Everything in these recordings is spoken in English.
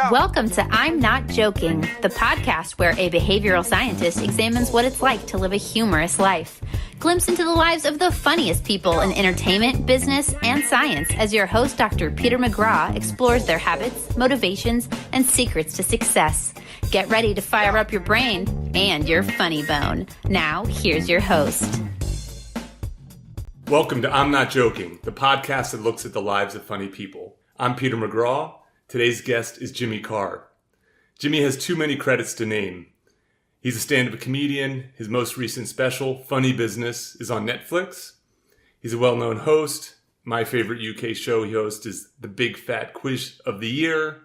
Welcome to I'm Not Joking, the podcast where a behavioral scientist examines what it's like to live a humorous life. Glimpse into the lives of the funniest people in entertainment, business, and science as your host, Dr. Peter McGraw, explores their habits, motivations, and secrets to success. Get ready to fire up your brain and your funny bone. Now, here's your host. Welcome to I'm Not Joking, the podcast that looks at the lives of funny people. I'm Peter McGraw. Today's guest is Jimmy Carr. Jimmy has too many credits to name. He's a stand-up comedian. His most recent special, Funny Business, is on Netflix. He's a well-known host. My favorite UK show he hosts is The Big Fat Quiz of the Year.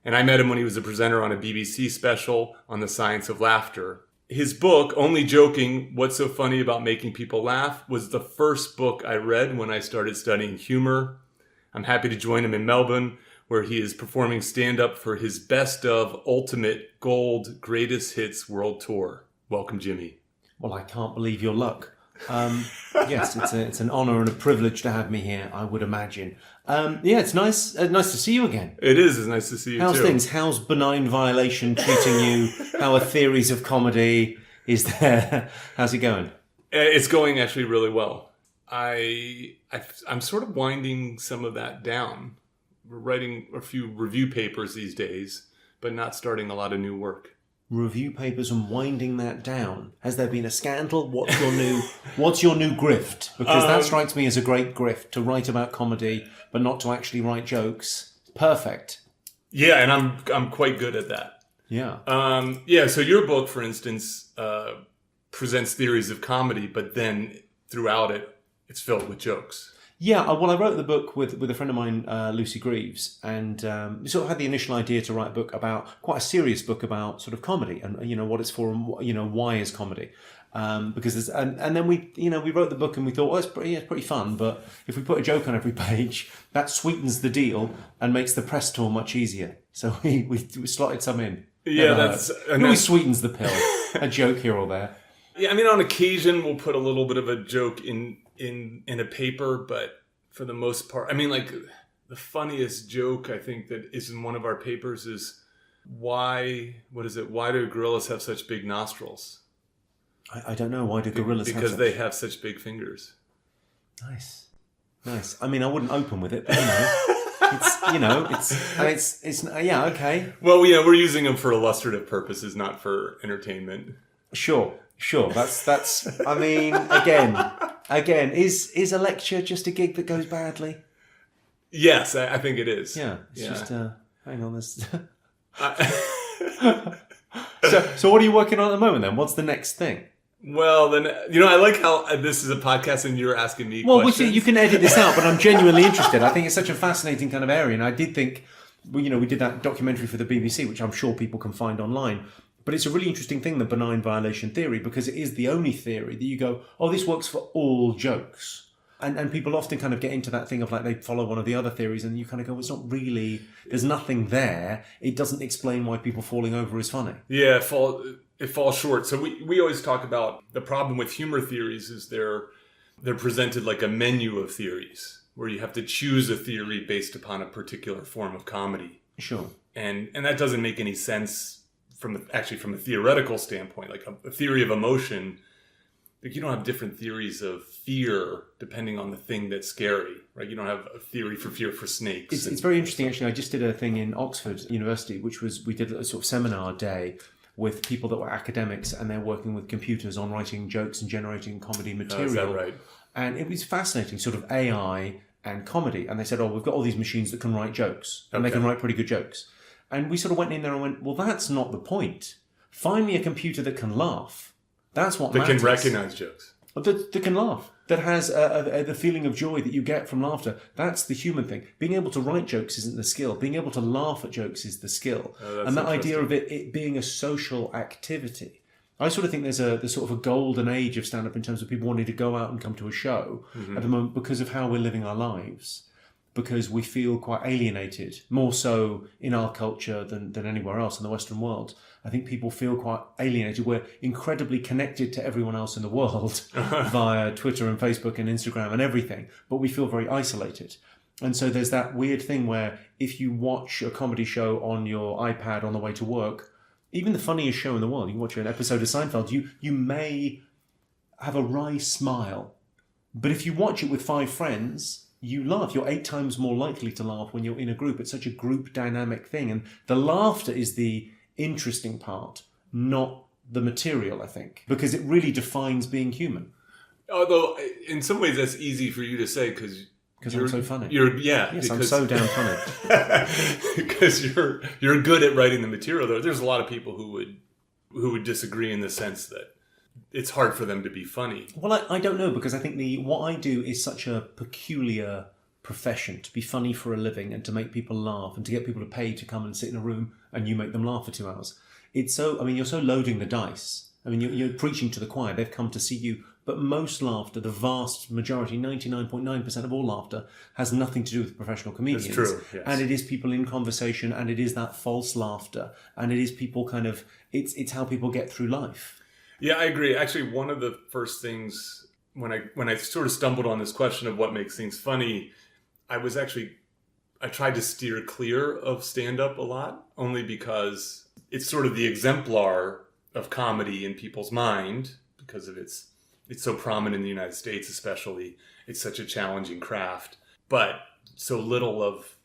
And I met him when he was a presenter on a BBC special on the science of laughter. His book, Only Joking, What's So Funny About Making People Laugh, was the first book I read when I started studying humor. I'm happy to join him in Melbourne, where he is performing stand-up for his Best of Ultimate Gold Greatest Hits World Tour. Welcome, Jimmy. Well, I can't believe your luck. Yes, it's an honor and a privilege to have me here, I would imagine. It's nice to see you again. It is. It's nice to see you, How's too. things? How's Benign Violation treating you? How are theories of comedy? Is there? How's it going? It's going actually really well. I'm sort of winding some of that down. We're writing a few review papers these days, but not starting a lot of new work. Review papers and winding that down. Has there been a scandal? What's your new grift? Because that strikes me as a great grift, to write about comedy but not to actually write jokes. Perfect. Yeah, and I'm quite good at that. Yeah. So your book, for instance, presents theories of comedy, but then throughout it's filled with jokes. Yeah, well, I wrote the book with a friend of mine, Lucy Greaves, and we sort of had the initial idea to write a book about, quite a serious book about sort of comedy and, what it's for and, why is comedy. Because and then we wrote the book and we thought, it's pretty fun, but if we put a joke on every page, that sweetens the deal and makes the press tour much easier. So we slotted some in. Yeah, it always sweetens the pill. A joke here or there. Yeah, I mean, on occasion we'll put a little bit of a joke in a paper, but for the most part, I mean, like, the funniest joke I think that is in one of our papers is why do gorillas have such big nostrils? I don't know. Why do gorillas have Because they have such big fingers. Nice. I mean, I wouldn't open with it, but it's yeah, okay. Well, yeah, we're using them for illustrative purposes, not for entertainment. Sure. That's. I mean, again, is a lecture just a gig that goes badly? Yes, I think it is. Yeah, it's just. Hang on, this. So what are you working on at the moment then? What's the next thing? Well, then, I like how this is a podcast and you're asking me questions. Well, you can edit this out, but I'm genuinely interested. I think it's such a fascinating kind of area, and I did think, we did that documentary for the BBC, which I'm sure people can find online. But it's a really interesting thing, the benign violation theory, because it is the only theory that you go, this works for all jokes. And people often kind of get into that thing of like they follow one of the other theories and you kind of go, it's not really, there's nothing there. It doesn't explain why people falling over is funny. Yeah, it falls short. So we always talk about the problem with humor theories is they're presented like a menu of theories where you have to choose a theory based upon a particular form of comedy. Sure. And that doesn't make any sense from a theoretical standpoint. Like a theory of emotion, like you don't have different theories of fear depending on the thing that's scary, right? You don't have a theory for fear for snakes. It's very interesting, actually. I just did a thing in Oxford University, we did a sort of seminar day with people that were academics and they're working with computers on writing jokes and generating comedy material. Is that right? And it was fascinating, sort of AI and comedy. And they said, we've got all these machines that can write jokes and they can write pretty good jokes. And we sort of went in there and went, well, that's not the point. Find me a computer that can laugh. That's what matters. That can recognize jokes. That can laugh. That has the feeling of joy that you get from laughter. That's the human thing. Being able to write jokes isn't the skill. Being able to laugh at jokes is the skill. And that idea of it being a social activity. I sort of think there's sort of a golden age of stand-up in terms of people wanting to go out and come to a show at the moment because of how we're living our lives. Because we feel quite alienated, more so in our culture than anywhere else in the Western world. I think people feel quite alienated. We're incredibly connected to everyone else in the world via Twitter and Facebook and Instagram and everything, but we feel very isolated. And so there's that weird thing where if you watch a comedy show on your iPad on the way to work, even the funniest show in the world, you watch an episode of Seinfeld, you may have a wry smile. But if you watch it with 5 friends, you laugh. You're 8 times more likely to laugh when you're in a group. It's such a group dynamic thing. And the laughter is the interesting part, not the material, I think, because it really defines being human. Although, in some ways, that's easy for you to say because I'm so funny. Yes, I'm so damn funny. Because you're good at writing the material. Though there's a lot of people who would disagree in the sense that it's hard for them to be funny. Well, I don't know, because I think what I do is such a peculiar profession, to be funny for a living and to make people laugh and to get people to pay to come and sit in a room and you make them laugh for 2 hours. It's so, I mean, you're so loading the dice. I mean, you're preaching to the choir. They've come to see you. But most laughter, the vast majority, 99.9% of all laughter, has nothing to do with professional comedians. That's true, yes. And it is people in conversation, and it is that false laughter, and it is people kind of, it's how people get through life. Yeah, I agree. Actually, one of the first things when I sort of stumbled on this question of what makes things funny, I tried to steer clear of stand-up a lot, only because it's sort of the exemplar of comedy in people's mind because of it's so prominent in the United States, especially. It's such a challenging craft, but so little of,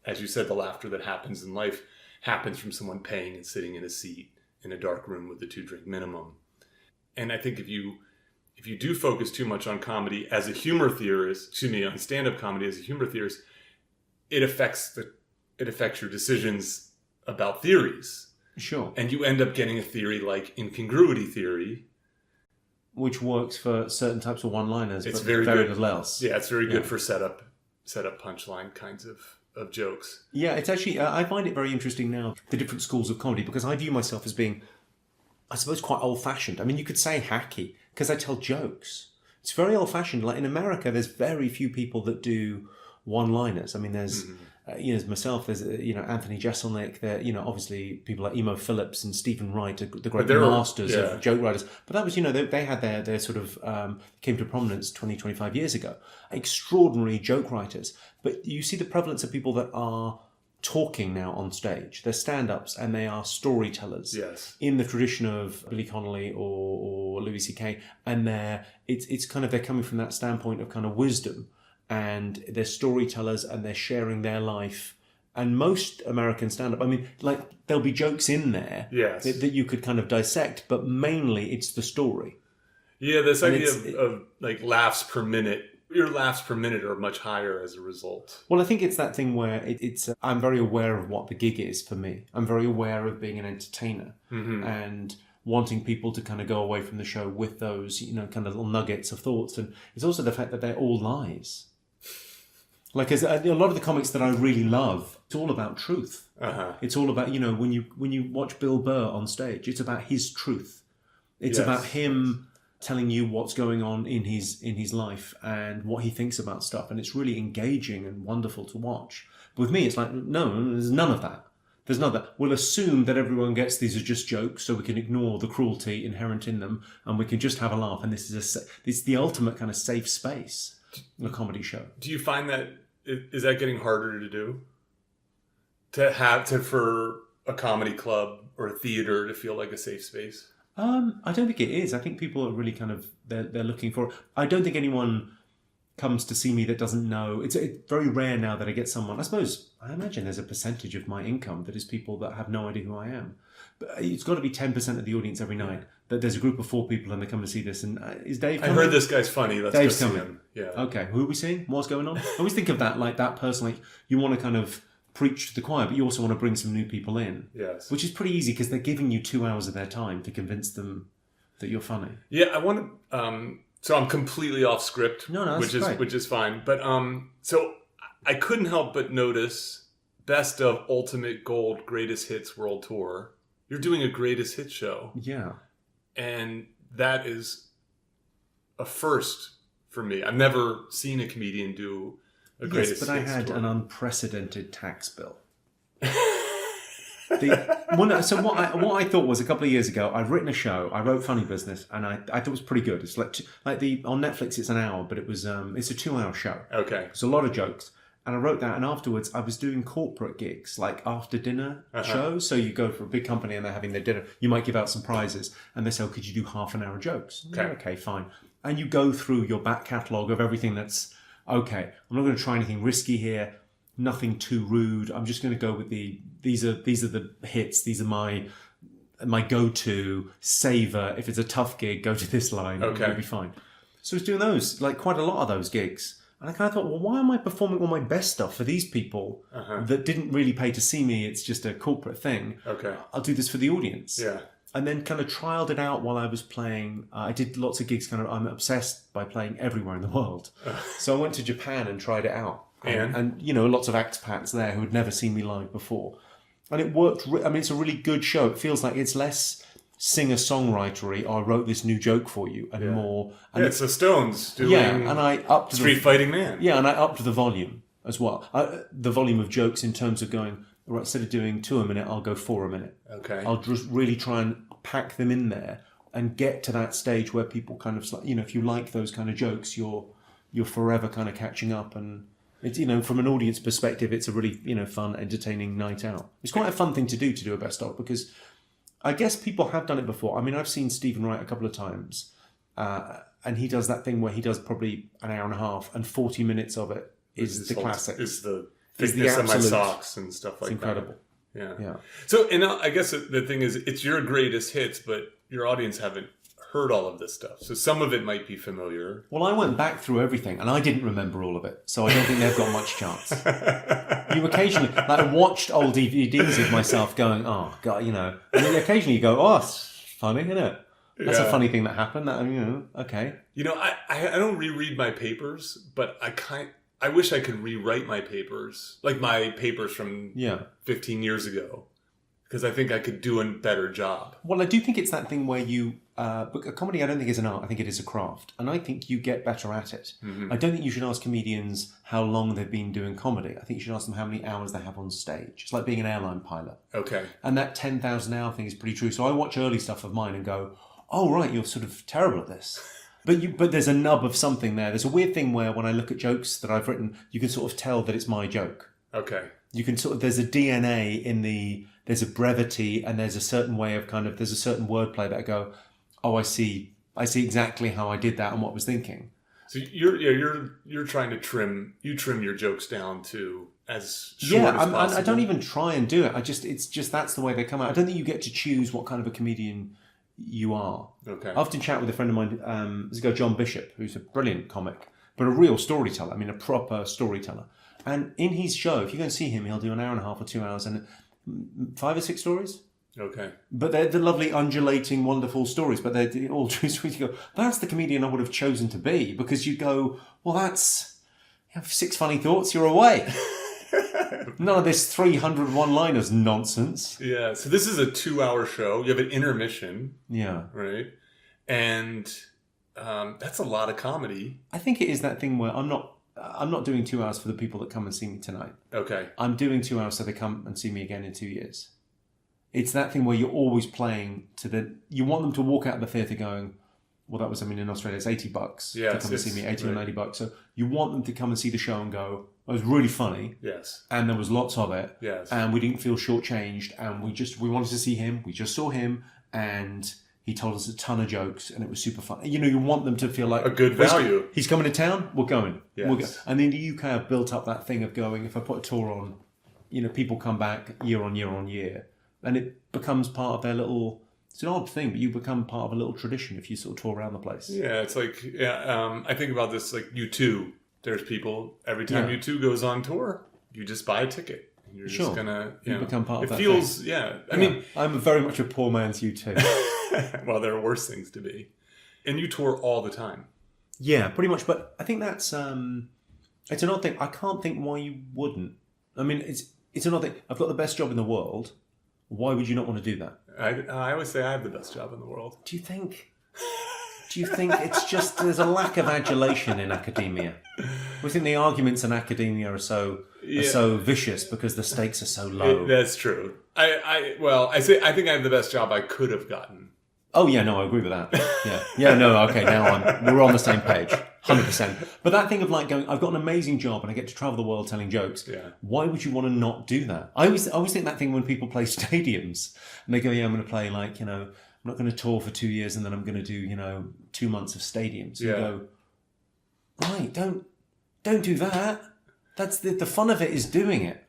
as you said, the laughter that happens in life happens from someone paying and sitting in a seat in a dark room with a 2-drink minimum. And I think if you do focus too much on comedy as a humor theorist, on stand-up comedy as a humor theorist, it affects your decisions about theories. Sure. And you end up getting a theory like incongruity theory, which works for certain types of one-liners, it's but very little else. Yeah, it's very good for setup punchline kinds of jokes. Yeah, it's actually, I find it very interesting now, the different schools of comedy, because I view myself as being, I suppose, quite old-fashioned. I mean, you could say hacky, because I tell jokes. It's very old-fashioned. Like in America, there's very few people that do one-liners. I mean, there's, there's myself, there's, Anthony Jeselnik, there, obviously people like Emo Phillips and Stephen Wright, the great masters of joke writers. But that was, they had their sort of, came to prominence 20, 25 years ago. Extraordinary joke writers. But you see the prevalence of people that are talking now on stage. They're stand-ups and they are storytellers. Yes. In the tradition of Billy Connolly or Louis C.K. And it's kind of, they're coming from that standpoint of kind of wisdom. And they're storytellers and they're sharing their life. And most American stand-up, I mean, like, there'll be jokes in there that you could kind of dissect, but mainly it's the story. Yeah, this idea of like laughs per minute. Your laughs per minute are much higher as a result. Well, I think it's that thing where it's I'm very aware of what the gig is for me. I'm very aware of being an entertainer and wanting people to kind of go away from the show with those, kind of little nuggets of thoughts. And it's also the fact that they're all lies. Like, as a lot of the comics that I really love, it's all about truth. It's all about, when you watch Bill Burr on stage, it's about his truth. It's about him telling you what's going on in his life and what he thinks about stuff, and it's really engaging and wonderful to watch. But with me, it's like, no, there's none of that. There's none of that. We'll assume that everyone gets these are just jokes, so we can ignore the cruelty inherent in them, and we can just have a laugh. And it's the ultimate kind of safe space in a comedy show. Do you find that is that getting harder to do? For a comedy club or a theater to feel like a safe space? I don't think it is. I think people are really kind of, they're looking for, I don't think anyone comes to see me that doesn't know. It's very rare now that I get someone, I imagine there's a percentage of my income that is people that have no idea who I am. But it's got to be 10% of the audience every night. That there's a group of 4 people and they come to see this. And is Dave coming? I heard this guy's funny. Let's Dave's go see coming. him. Yeah. Okay, who are we seeing? What's going on? I always think of that, like that person, like you want to kind of preach to the choir, but you also want to bring some new people in. Yes. Which is pretty easy because they're giving you 2 hours of their time to convince them that you're funny. Yeah, I want to. So I'm completely off script. No, which is fine. But so I couldn't help but notice Best of Ultimate Gold Greatest Hits World Tour. You're doing a greatest hits show. Yeah. And that is a first for me. I've never seen a comedian do a greatest hits tour. Yes, but I had an unprecedented tax bill. So what I thought was a couple of years ago, I'd written a show. I wrote Funny Business, and I thought it was pretty good. It's on Netflix. It's an hour, but it's a 2-hour show. Okay, it's a lot of jokes, And I wrote that, and afterwards I was doing corporate gigs, like after dinner shows. So you go for a big company and they're having their dinner. You might give out some prizes, and they say, could you do half an hour jokes? Okay, fine. And you go through your back catalogue of everything that's, okay, I'm not going to try anything risky here, nothing too rude. I'm just going to go with these are the hits, these are my go-to savor. If it's a tough gig, go to this line. Okay. You'll be fine. So I was doing those, like quite a lot of those gigs. And I kind of thought, well, why am I performing all my best stuff for these people that didn't really pay to see me? It's just a corporate thing. Okay. I'll do this for the audience. Yeah. And then kind of trialed it out while I was playing. I did lots of gigs. I'm obsessed by playing everywhere in the world. So I went to Japan and tried it out. And lots of expats there who had never seen me live before. And it worked. It's a really good show. It feels like it's less singer-songwritery. I wrote this new joke for you, and more. And it's the Stones doing. Yeah, and I upped Street Fighting Man. Yeah, and I upped the volume as well. The volume of jokes in terms of going, right, instead of doing 2 a minute, I'll go 4 a minute. Okay. I'll just really try and pack them in there and get to that stage where people kind of, if you like those kind of jokes, you're forever kind of catching up. And it's, from an audience perspective, it's a really, fun, entertaining night out. It's quite a fun thing to do a best of, because I guess people have done it before. I mean, I've seen Stephen Wright a couple of times, and he does that thing where he does probably an hour and a half, and 40 minutes of it is the classic. Is the thickness of my socks and stuff like that. It's incredible. Yeah. So, and I guess the thing is, it's your greatest hits, but your audience haven't heard all of this stuff. So some of it might be familiar. Well, I went back through everything, and I didn't remember all of it. So I don't think they've got much chance. You occasionally, I watched old DVDs of myself going, oh, God, and then occasionally you go, oh, it's funny, isn't it? That's a funny thing that happened. Okay. I don't reread my papers, but I wish I could rewrite my papers, like my papers from 15 years ago, because I think I could do a better job. Well, I do think it's that thing where you... but a comedy, I don't think is an art. I think it is a craft. And I think you get better at it. Mm-hmm. I don't think you should ask comedians how long they've been doing comedy. I think you should ask them how many hours they have on stage. It's like being an airline pilot. Okay. And that 10,000 hour thing is pretty true. So I watch early stuff of mine and go, oh, right, you're sort of terrible at this. But there's a nub of something there. There's a weird thing where when I look at jokes that I've written, you can sort of tell that it's my joke. Okay. You can there's a DNA in there's a brevity, and there's a certain way of there's a certain wordplay that I go, oh, I see exactly how I did that and what I was thinking. So you're trying to trim your jokes down to as short as possible. I don't even try and do it. It's just that's the way they come out. I don't think you get to choose what kind of a comedian you are. Okay. I often chat with a friend of mine, this guy John Bishop, who's a brilliant comic, but a real storyteller. I mean, a proper storyteller. And in his show, if you go and see him, he'll do an hour and a half or 2 hours and 5 or 6 stories. Okay. But they're the lovely, undulating, wonderful stories, but they're all true stories. You go, that's the comedian I would have chosen to be, because you go, well, you have 6 funny thoughts, you're away. None of this 300 one-liners nonsense. Yeah, so this is a 2-hour show. You have an intermission. Yeah. Right? And that's a lot of comedy. I think it is that thing where I'm not doing 2 hours for the people that come and see me tonight. Okay. I'm doing 2 hours so they come and see me again in 2 years. It's that thing where you're always playing you want them to walk out of the theatre going, well, that was, in Australia, it's $80 to come and see me, 80 or $90. So you want them to come and see the show and go, it was really funny. Yes. And there was lots of it. Yes. And we didn't feel shortchanged. And we wanted to see him. We just saw him. And he told us a ton of jokes. And it was super fun. You want them to feel like... a good value. He's coming to town. We're going. Yes. We'll go. And in the UK, I've built up that thing of going, if I put a tour on, people come back year on year on year. And it becomes part of their little... It's an odd thing, but you become part of a little tradition if you sort of tour around the place. Yeah, it's like... I think about this like U2. There's people, every time U2 goes on tour, you just buy a ticket. And you're just going to... You become part of that feels... thing. Yeah. I mean... I'm very much a poor man's U2. Well, there are worse things to be. And you tour all the time. Yeah, pretty much. But I think that's... it's an odd thing. I can't think why you wouldn't. It's an odd thing. I've got the best job in the world. Why would you not want to do that? I always say I have the best job in the world. Do you think it's just there's a lack of adulation in academia? We think the arguments in academia are so vicious because the stakes are so low. That's true. I think I have the best job I could have gotten. Oh yeah, no, I agree with that. Yeah, no, okay, we're on the same page, 100%. But that thing of like going, I've got an amazing job and I get to travel the world telling jokes. Yeah. Why would you want to not do that? I always think that thing when people play stadiums and they go, yeah, I'm going to play like, I'm not going to tour for 2 years and then I'm going to do, 2 months of stadiums. You go, right, don't do that. That's the fun of it is doing it.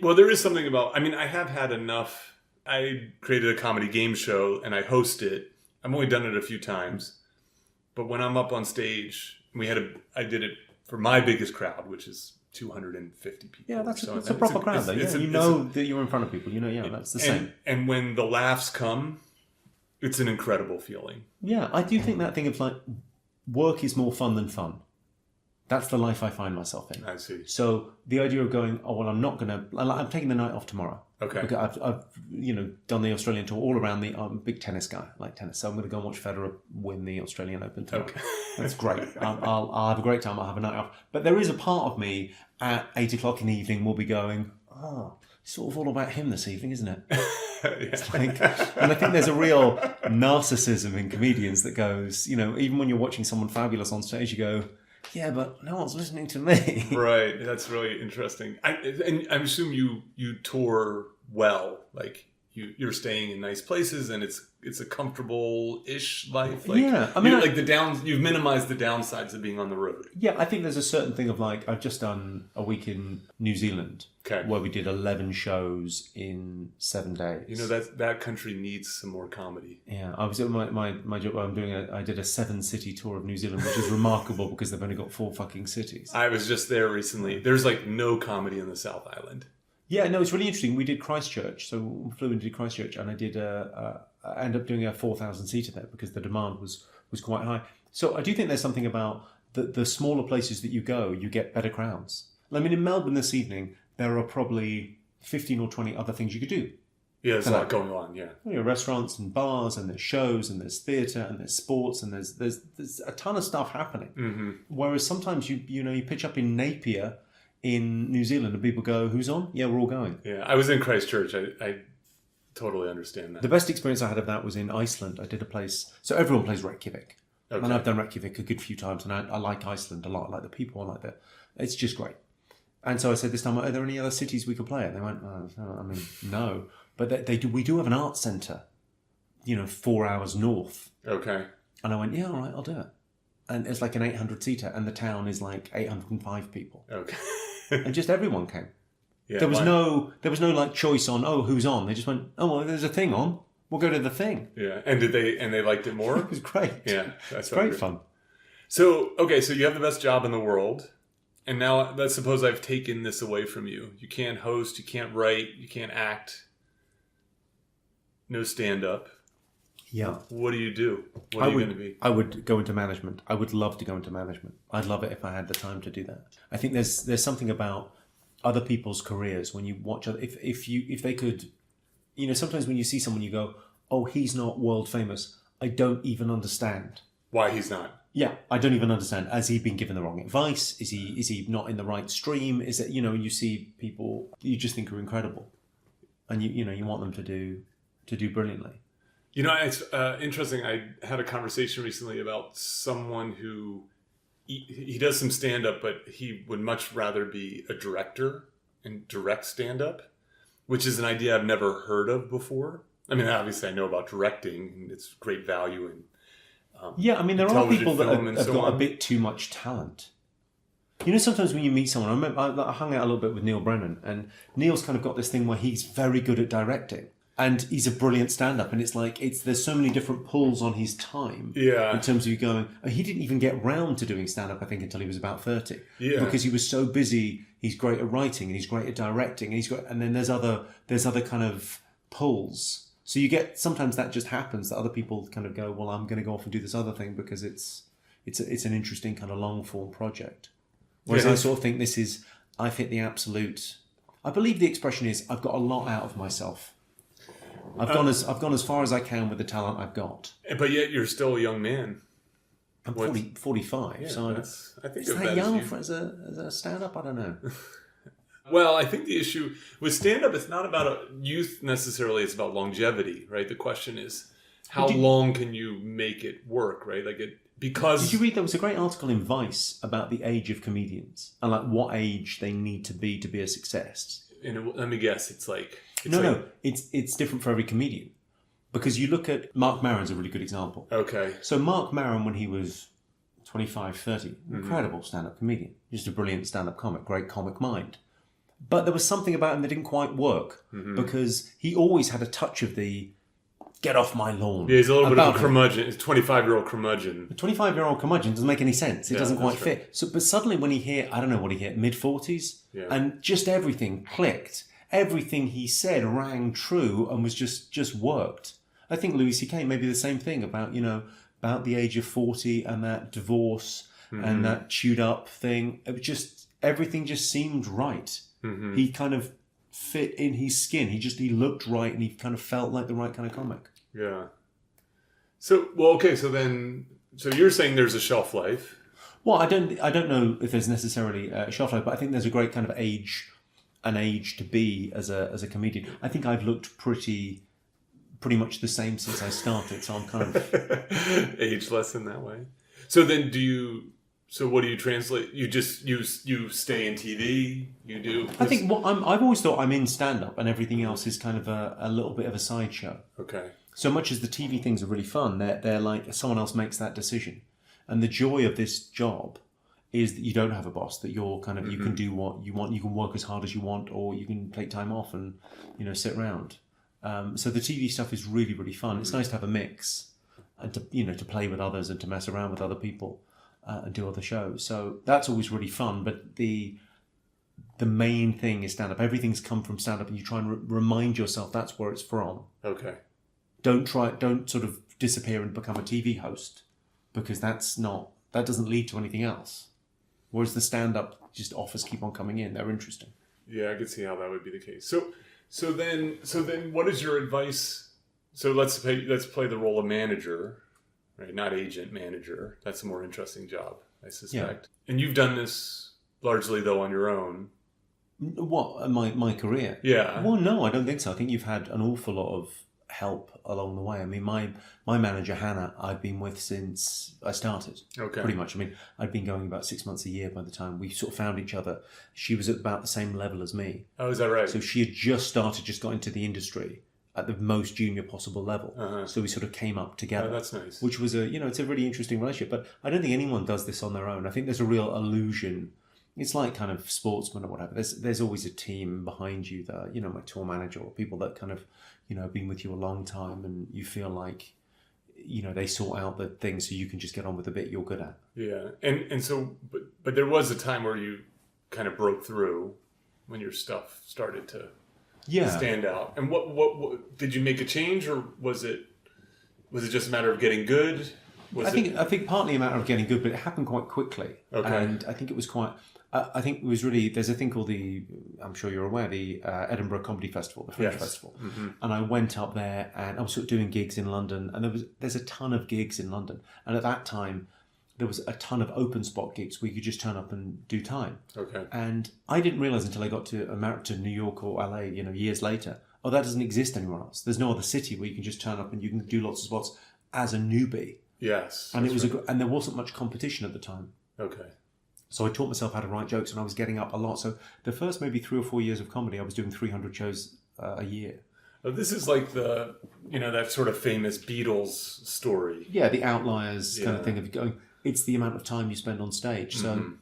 Well, there is something about, I have had enough. I created a comedy game show and I host it. I've only done it a few times. But when I'm up on stage, I did it for my biggest crowd, which is 250 people. Yeah, that's a proper crowd though. That you're in front of people. That's the same. And when the laughs come, it's an incredible feeling. Yeah, I do think that thing of like, work is more fun than fun. That's the life I find myself in. I see. So the idea of going, I'm taking the night off tomorrow. Okay. Because I've done the Australian tour all around I'm a big tennis guy, I like tennis. So I'm going to go and watch Federer win the Australian Open tomorrow. Okay. That's great. I'll have a great time. I'll have a night off. But there is a part of me at 8 o'clock in the evening will be going, it's sort of all about him this evening, isn't it? It's like, and I think there's a real narcissism in comedians that goes, even when you're watching someone fabulous on stage, you go, yeah, but no one's listening to me. Right. That's really interesting. And I assume you tour well. Like you're staying in nice places, and it's a comfortable-ish life. Like, yeah, you've minimized the downsides of being on the road. Yeah, I think there's a certain thing of like I've just done a week in New Zealand, where we did 11 shows in 7 days. That country needs some more comedy. Yeah, I was at my job. I did a 7-city tour of New Zealand, which is remarkable because they've only got 4 fucking cities. I was just there recently. There's like no comedy in the South Island. Yeah, no, it's really interesting. We did Christchurch, so we flew into Christchurch, and I did I ended up doing a 4,000-seater there because the demand was quite high. So I do think there's something about the smaller places that you go, you get better crowds. In Melbourne this evening, there are probably 15 or 20 other things you could do. Yeah, there's a lot going on, yeah. Restaurants and bars, and there's shows, and there's theatre, and there's sports, and there's a ton of stuff happening. Mm-hmm. Whereas sometimes you pitch up in Napier in New Zealand and people go, who's on? Yeah, we're all going. Yeah, I was in Christchurch. I totally understand that. The best experience I had of that was in Iceland. I did a place, so everyone plays Reykjavik. Okay. And I've done Reykjavik a good few times, and I like Iceland a lot. I like the people, I like it's just great. And so I said this time, are there any other cities we could play at? And they went, no. But we do have an art centre, 4 hours north. Okay. And I went, yeah, all right, I'll do it. And it's like an 800-seater, and the town is like 805 people. Okay. And just everyone came. Yeah, there was no like choice on, who's on. They just went, well, there's a thing on. We'll go to the thing. Yeah. And they liked it more? It was great. Yeah. That's great fun. So you have the best job in the world. And now let's suppose I've taken this away from you. You can't host, you can't write, you can't act. No stand-up. Yeah. What do you do? What are you going to be? I would go into management. I would love to go into management. I'd love it if I had the time to do that. I think there's something about other people's careers when you watch if they could, sometimes when you see someone you go, oh, he's not world famous. I don't even understand why he's not. Yeah, I don't even understand. Has he been given the wrong advice? Is he not in the right stream? Is it you see people you just think are incredible, and you want them to do brilliantly. It's interesting. I had a conversation recently about someone who he does some stand-up, but he would much rather be a director and direct stand-up, which is an idea I've never heard of before. Obviously I know about directing, and it's great value in there are people that have got a bit too much talent. Sometimes when you meet someone, I hung out a little bit with Neil Brennan, and Neil's kind of got this thing where he's very good at directing. And he's a brilliant stand-up, and there's so many different pulls on his time. Yeah. In terms of you going, he didn't even get round to doing stand-up, I think, until he was about 30. Yeah. Because he was so busy. He's great at writing, and he's great at directing, and then there's other kind of pulls. So you get sometimes that just happens that other people kind of go, well, I'm going to go off and do this other thing because it's an interesting kind of long-form project. Whereas I sort of think I've hit the absolute. I believe the expression is I've got a lot out of myself. I've gone as far as I can with the talent I've got. But yet you're still a young man. I'm 45, so I think is that young as a stand-up? I don't know. Well, I think the issue with stand-up, it's not about youth necessarily. It's about longevity, right? The question is, how long can you make it work, right? Because... Did you read, there was a great article in Vice about the age of comedians and like what age they need to be a success. And let me guess, it's it's different for every comedian. Because you look at Mark Maron's a really good example. Okay. So Mark Maron, when he was 25, 30, incredible stand-up comedian. Just a brilliant stand-up comic, great comic mind. But there was something about him that didn't quite work because he always had a touch of the get off my lawn. Yeah, he's a little bit of a curmudgeon. He's a 25-year-old curmudgeon. A 25-year-old curmudgeon doesn't make any sense. It doesn't quite fit. So, but suddenly when he hit, I don't know what he hit, mid-40s, and just everything clicked. Everything he said rang true and was just worked. I think Louis C.K. maybe the same thing about the age of 40 and that divorce and that chewed up thing. It was just, everything just seemed right. He kind of fit in his skin. He looked right and he kind of felt like the right kind of comic. Yeah. So you're saying there's a shelf life. Well, I don't know if there's necessarily a shelf life, but I think there's a great kind of an age to be as a comedian. I think I've looked pretty much the same since I started, so I'm kind of ageless in that way. So then what do you translate? You just you stay in TV. You do. I think I've always thought I'm in stand-up, and everything else is kind of a little bit of a sideshow. Okay. So much as the TV things are really fun, they're like someone else makes that decision, and the joy of this job is that you don't have a boss. That you're kind of you can do what you want. You can work as hard as you want, or you can take time off and sit around. So the TV stuff is really, really fun. It's nice to have a mix and to play with others and to mess around with other people and do other shows. So that's always really fun. But the main thing is stand-up. Everything's come from stand-up, and you try and remind yourself that's where it's from. Okay. Don't sort of disappear and become a TV host, because that doesn't lead to anything else. Whereas the stand-up just offers keep on coming in. They're interesting. Yeah, I could see how that would be the case. So then, what is your advice? So let's play the role of manager, right? Not agent, manager. That's a more interesting job, I suspect. Yeah. And you've done this largely though on your own. What, my career? Yeah. Well, no, I don't think so. I think you've had an awful lot of help along the way. I mean, my manager Hannah, I've been with since I started. Okay. Pretty much. I mean, I'd been going about 6 months a year by the time we sort of found each other. She was at about the same level as me. Oh, is that right? So she had just got into the industry at the most junior possible level. Uh-huh. So we sort of came up together. Oh, that's nice. Which was it's a really interesting relationship. But I don't think anyone does this on their own. I think there's a real illusion. It's like kind of sportsmen or whatever. There's always a team behind you that, my tour manager or people that kind of, have been with you a long time, and you feel like, they sort out the things so you can just get on with the bit you're good at. Yeah. And so, but there was a time where you kind of broke through when your stuff started to stand out. And what did you make a change, or was it just a matter of getting good? I think partly a matter of getting good, but it happened quite quickly. Okay. And I think it was quite... I think it was really... There's a thing called I'm sure you're aware, the Edinburgh Comedy Festival, the Fringe Festival. Mm-hmm. And I went up there, and I was sort of doing gigs in London, and there's a ton of gigs in London. And at that time, there was a ton of open spot gigs where you could just turn up and do time. Okay. And I didn't realise until I got to New York or LA, years later, that doesn't exist anywhere else. There's no other city where you can just turn up and you can do lots of spots as a newbie. Yes. And and there wasn't much competition at the time. Okay. So I taught myself how to write jokes, and I was getting up a lot. So the first maybe 3 or 4 years of comedy, I was doing 300 shows a year. Oh, this is like the, that sort of famous Beatles story. Yeah, the outliers kind of thing of going, it's the amount of time you spend on stage. So,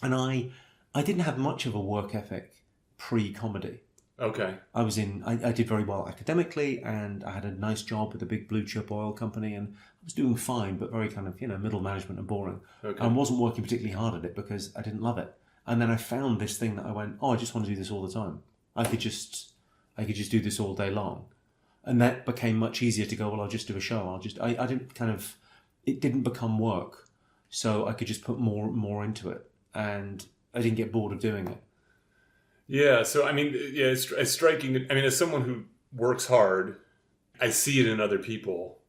and I didn't have much of a work ethic pre-comedy. Okay. I did very well academically, and I had a nice job with a big blue chip oil company, and I was doing fine, but very kind of, middle management and boring. Okay. And wasn't working particularly hard at it because I didn't love it. And then I found this thing that I went, I just want to do this all the time. I could just do this all day long. And that became much easier to go, well, I'll just do a show. I didn't kind of, it didn't become work. So I could just put more into it. And I didn't get bored of doing it. Yeah, so I mean, it's striking. I mean, as someone who works hard, I see it in other people.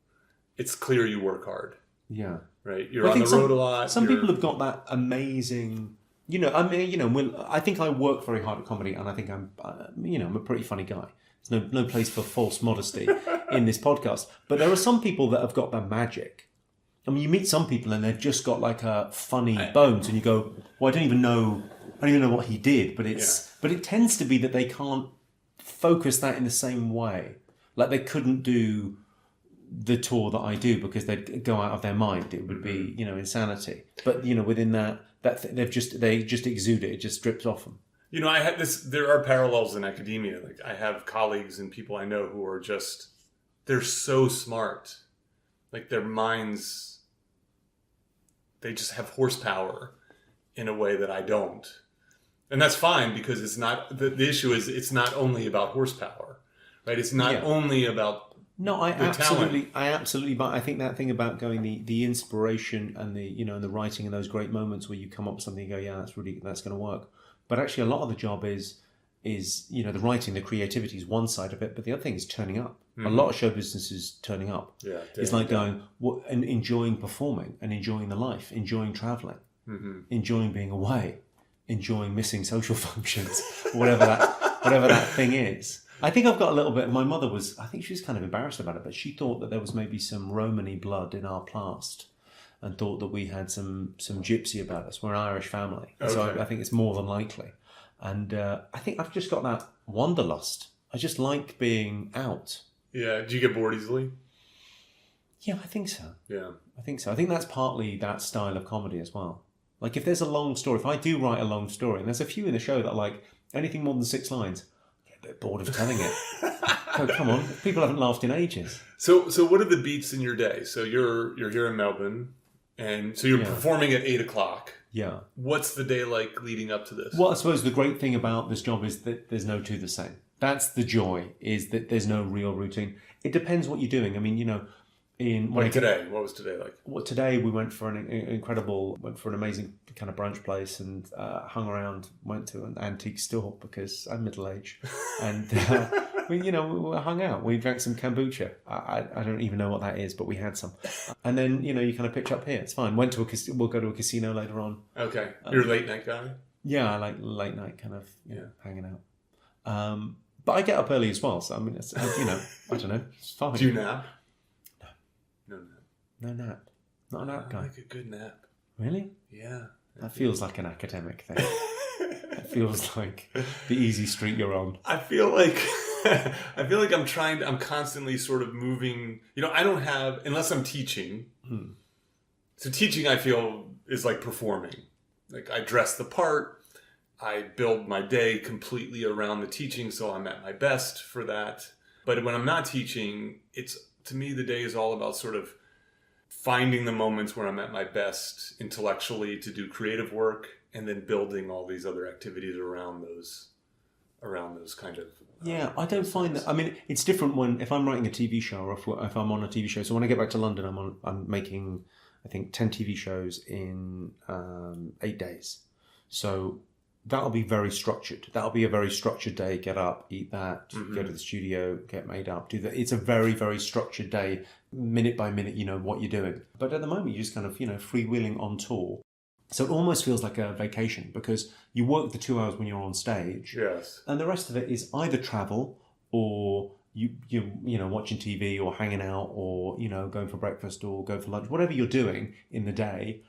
It's clear you work hard. Yeah, right. You're on the road a lot. Some people have got that amazing. I think I work very hard at comedy, and I think I'm a pretty funny guy. There's no place for false modesty in this podcast. But there are some people that have got that magic. I mean, you meet some people and they've just got like a funny bones, and you go, "Well, I don't even know what he did." But it tends to be that they can't focus that in the same way. Like they couldn't do the tour that I do because they'd go out of their mind. It would be, insanity. But within that they just exude it. It just drips off them. I had this. There are parallels in academia. Like I have colleagues and people I know who are they're so smart. Like their minds, they just have horsepower in a way that I don't. And that's fine because it's not, the issue is it's not only about horsepower, right? It's not only about I absolutely, but I think that thing about going the inspiration and the writing and those great moments where you come up with something and go, yeah, that's going to work. But actually a lot of the job is the writing, the creativity is one side of it, but the other thing is turning up. Mm-hmm. A lot of show business is turning up. Yeah, it's like going and enjoying performing and enjoying the life, enjoying traveling, enjoying being away, enjoying missing social functions, whatever that thing is. I think I've got a little bit. My mother I think she was kind of embarrassed about it, but she thought that there was maybe some Romany blood in our past, and thought that we had some gypsy about us. We're an Irish family, so I think it's more than likely. And I think I've just got that wanderlust. I just like being out. Yeah. Do you get bored easily? Yeah, I think so. Yeah. I think so. I think that's partly that style of comedy as well. Like if there's a long story, if I do write a long story, and there's a few in the show that are like anything more than 6 lines, I get a bit bored of telling it. Oh, come on. People haven't laughed in ages. So what are the beats in your day? So you're here in Melbourne, and so you're performing at 8:00. Yeah. What's the day like leading up to this? Well, I suppose the great thing about this job is that there's no two the same. That's the joy, is that there's no real routine. It depends what you're doing. I mean, today, what was today like? Well, today we went for went for an amazing kind of brunch place and hung around, went to an antique store because I'm middle-aged. And we hung out. We drank some kombucha. I don't even know what that is, but we had some. And then, you kind of pitch up here. It's fine. We'll go to a casino later on. Okay. You're a late night guy? Yeah, I like late night kind of hanging out. But I get up early as well. So, I mean, it's, I don't know. It's fine. Do you nap? No nap. Not a nap guy. I like a good nap. Really? Yeah. That feels like an academic thing. It feels like the easy street you're on. I feel like I'm constantly sort of moving. I don't have, unless I'm teaching. So teaching, I feel, is like performing. Like I dress the part. I build my day completely around the teaching, so I'm at my best for that. But when I'm not teaching, to me, the day is all about sort of finding the moments where I'm at my best intellectually to do creative work, and then building all these other activities around those kind of. Yeah, I don't find that. I mean, it's different if I'm writing a TV show or if I'm on a TV show. So when I get back to London, I'm making, I think, 10 TV shows in 8 days. So that'll be very structured. That'll be a very structured day. Get up, eat that, go to the studio, get made up, do that. It's a very, very structured day, minute by minute, what you're doing. But at the moment, you're just kind of, freewheeling on tour. So it almost feels like a vacation because you work the 2 hours when you're on stage. Yes. And the rest of it is either travel or you're watching TV or hanging out or, going for breakfast or going for lunch, whatever you're doing in the day.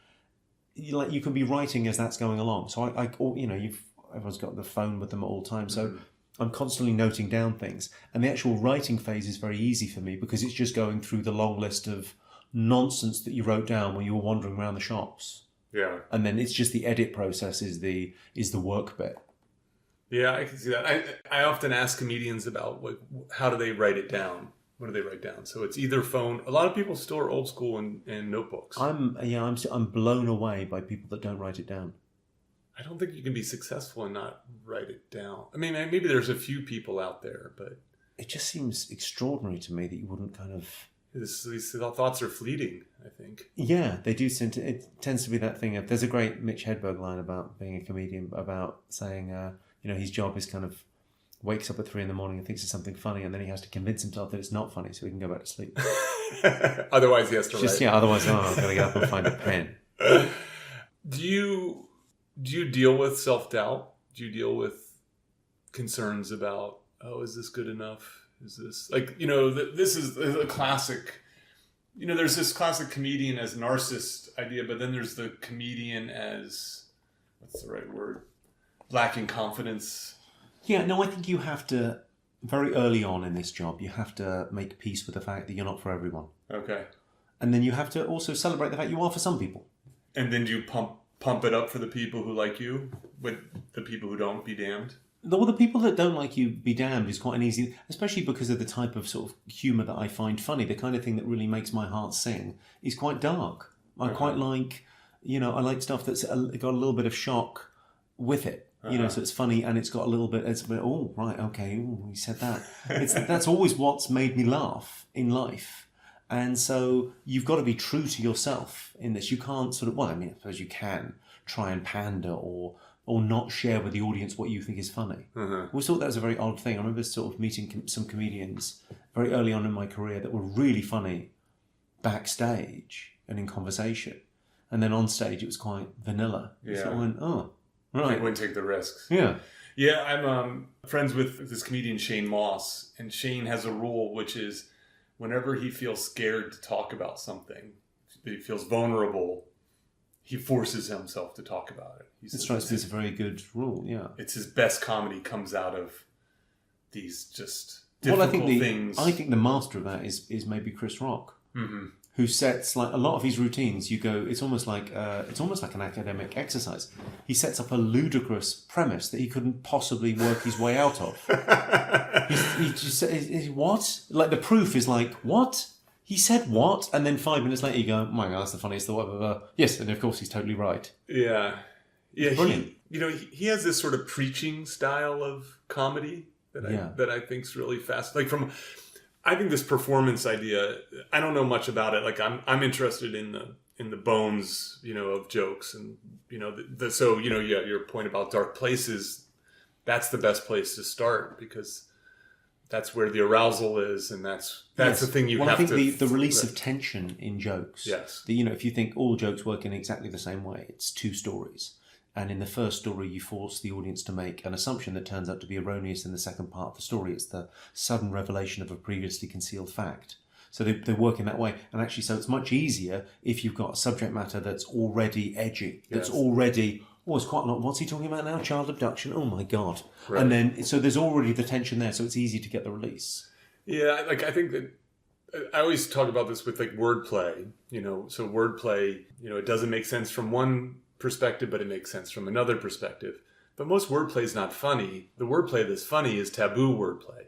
You could be writing as that's going along. So everyone's got the phone with them at all times. So I'm constantly noting down things. And the actual writing phase is very easy for me because it's just going through the long list of nonsense that you wrote down when you were wandering around the shops. Yeah. And then it's just the edit process is the work bit. Yeah, I can see that. I often ask comedians about how do they write it down? What do they write down? So it's either phone. A lot of people still are old school and notebooks. I'm blown away by people that don't write it down. I don't think you can be successful and not write it down. I mean, maybe there's a few people out there, but it just seems extraordinary to me that you wouldn't kind of. These thoughts are fleeting, I think. Yeah, they do. It tends to be that thing. There's a great Mitch Hedberg line about being a comedian, about saying, his job is kind of wakes up at 3 a.m. and thinks of something funny, and then he has to convince himself that it's not funny so he can go back to sleep. Otherwise, he has to write. Yeah, otherwise, I've got to get up and find a pen. Do you deal with self-doubt? Do you deal with concerns about oh, is this good enough? Is this like, this is a classic, there's this classic comedian as narcissist idea, but then there's the comedian as, what's the right word? Lacking confidence. Yeah, no, I think you have to, very early on in this job, you have to make peace with the fact that you're not for everyone. Okay. And then you have to also celebrate the fact you are for some people. And then do you pump it up for the people who like you, with the people who don't, be damned? Well, the people that don't like you, be damned, is quite an easy, especially because of the type of sort of humour that I find funny. The kind of thing that really makes my heart sing is quite dark. I quite like, I like stuff that's got a little bit of shock with it. So it's funny and it's got a little bit, oh, right, okay, ooh, he said that. That's always what's made me laugh in life. And so you've got to be true to yourself in this. You can't sort of, I suppose you can try and pander or not share with the audience what you think is funny. I always thought that was a very odd thing. I remember sort of meeting some comedians very early on in my career that were really funny backstage and in conversation. And then on stage it was quite vanilla. Yeah. So I went, oh, right. I wouldn't take the risks. Yeah. Yeah, I'm friends with this comedian Shane Moss, and Shane has a rule, which is whenever he feels scared to talk about something, he feels vulnerable, he forces himself to talk about it. It strikes me as a very good rule, yeah. It's his best comedy comes out of these just difficult things. I think the master of that is maybe Chris Rock, who sets like a lot of his routines. You go, it's almost like an academic exercise. He sets up a ludicrous premise that he couldn't possibly work his way out of. He just says, what? Like the proof is like, what? He said what? And then 5 minutes later you go, oh my God, that's the funniest thought I've ever... Yes, and of course he's totally right. Yeah. Yeah, brilliant. He has this sort of preaching style of comedy that I think's really fast. Like I think this performance idea, I don't know much about it. Like I'm interested in the bones, of jokes, and your point about dark places, that's the best place to start because that's where the arousal is, and that's the thing you have to... Well, I think the release of tension in jokes. Yes. If you think all jokes work in exactly the same way, it's two stories. And in the first story, you force the audience to make an assumption that turns out to be erroneous in the second part of the story. It's the sudden revelation of a previously concealed fact. So they work in that way. And actually, so it's much easier if you've got a subject matter that's already edgy, that's already... Oh, it's quite a lot. What's he talking about now? Child abduction? Oh, my God. Right. And then, so there's already the tension there, so it's easy to get the release. Yeah, I think that... I always talk about this with, wordplay. So wordplay, it doesn't make sense from one perspective, but it makes sense from another perspective. But most wordplay is not funny. The wordplay that's funny is taboo wordplay.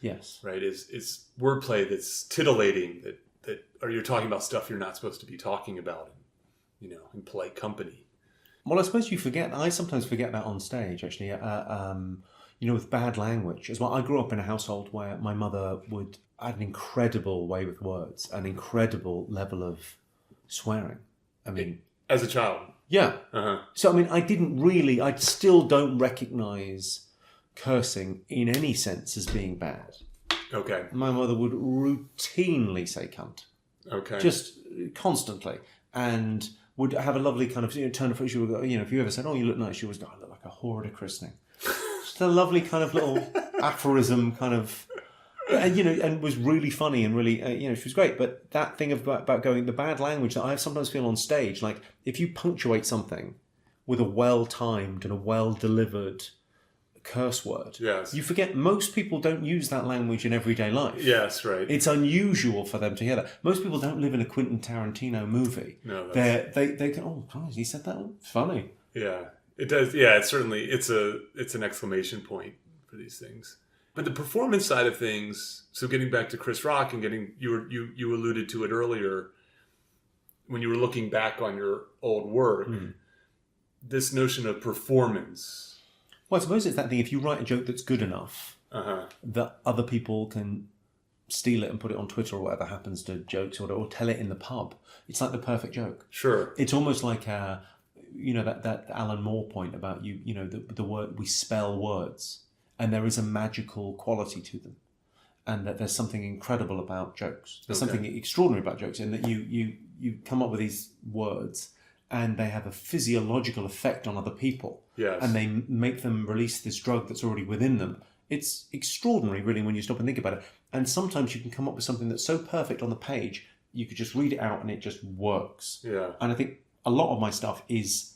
Yes. Right? It's wordplay that's titillating, or you're talking about stuff you're not supposed to be talking about in polite company. Well, I suppose I sometimes forget that on stage, actually, with bad language as well. I grew up in a household where my mother had an incredible way with words, an incredible level of swearing. As a child? Yeah. Uh-huh. So, I still don't recognise cursing in any sense as being bad. Okay. My mother would routinely say cunt. Okay. Just constantly. And... would have a lovely kind of turn of phrase. She would go, if you ever said, "Oh, you look nice," she always go, "I look like a whore at a christening." Just a lovely kind of little aphorism, kind of, and was really funny and really, she was great. But that thing about going the bad language that I sometimes feel on stage, like if you punctuate something with a well-timed and a well-delivered curse word, yes, you forget most people don't use that language in everyday life. Yes, right. It's unusual for them to hear that. Most people don't live in a Quentin Tarantino movie. No, they go, "Oh, Christ, he said that. It's funny." Yeah, it does. Yeah, it's certainly it's an exclamation point for these things. But the performance side of things. So getting back to Chris Rock and you alluded to it earlier when you were looking back on your old work. This notion of performance. Well, I suppose it's that thing, if you write a joke that's good enough, that other people can steal it and put it on Twitter or whatever happens to jokes, or tell it in the pub. It's like the perfect joke. Sure. It's almost like, that Alan Moore point about the word, we spell words, and there is a magical quality to them. And that there's something incredible about jokes. There's something extraordinary about jokes in that you come up with these words and they have a physiological effect on other people. Yes. And they make them release this drug that's already within them It's extraordinary, really, when you stop and think about it. And sometimes you can come up with something that's so perfect on the page, you could just read it out and it just works. Yeah. And I think a lot of my stuff it's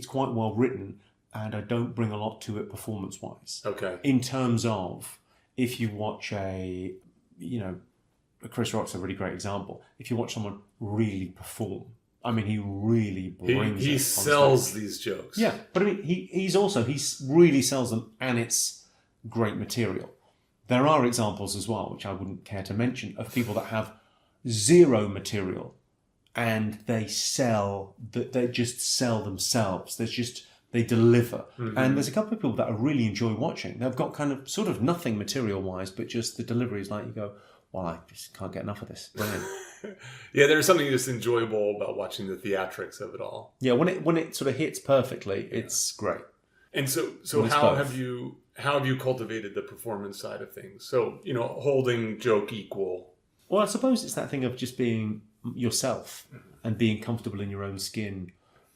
quite well written, and I don't bring a lot to it performance-wise. Okay. In terms of, if you watch Chris Rock's a really great example. If you watch someone really perform, I mean, he really brings it. He sells these jokes. Yeah, but I mean, he really sells them, and it's great material. There are examples as well, which I wouldn't care to mention, of people that have zero material, and they just sell themselves. They deliver. Mm-hmm. And there's a couple of people that I really enjoy watching. They've got kind of sort of nothing material-wise, but just the delivery is like, you go, well, I just can't get enough of this. Brilliant. Yeah, there's something just enjoyable about watching the theatrics of it all. Yeah, when it sort of hits perfectly, it's great. And so how have you cultivated the performance side of things? So, holding joke equal. Well, I suppose it's that thing of just being yourself and being comfortable in your own skin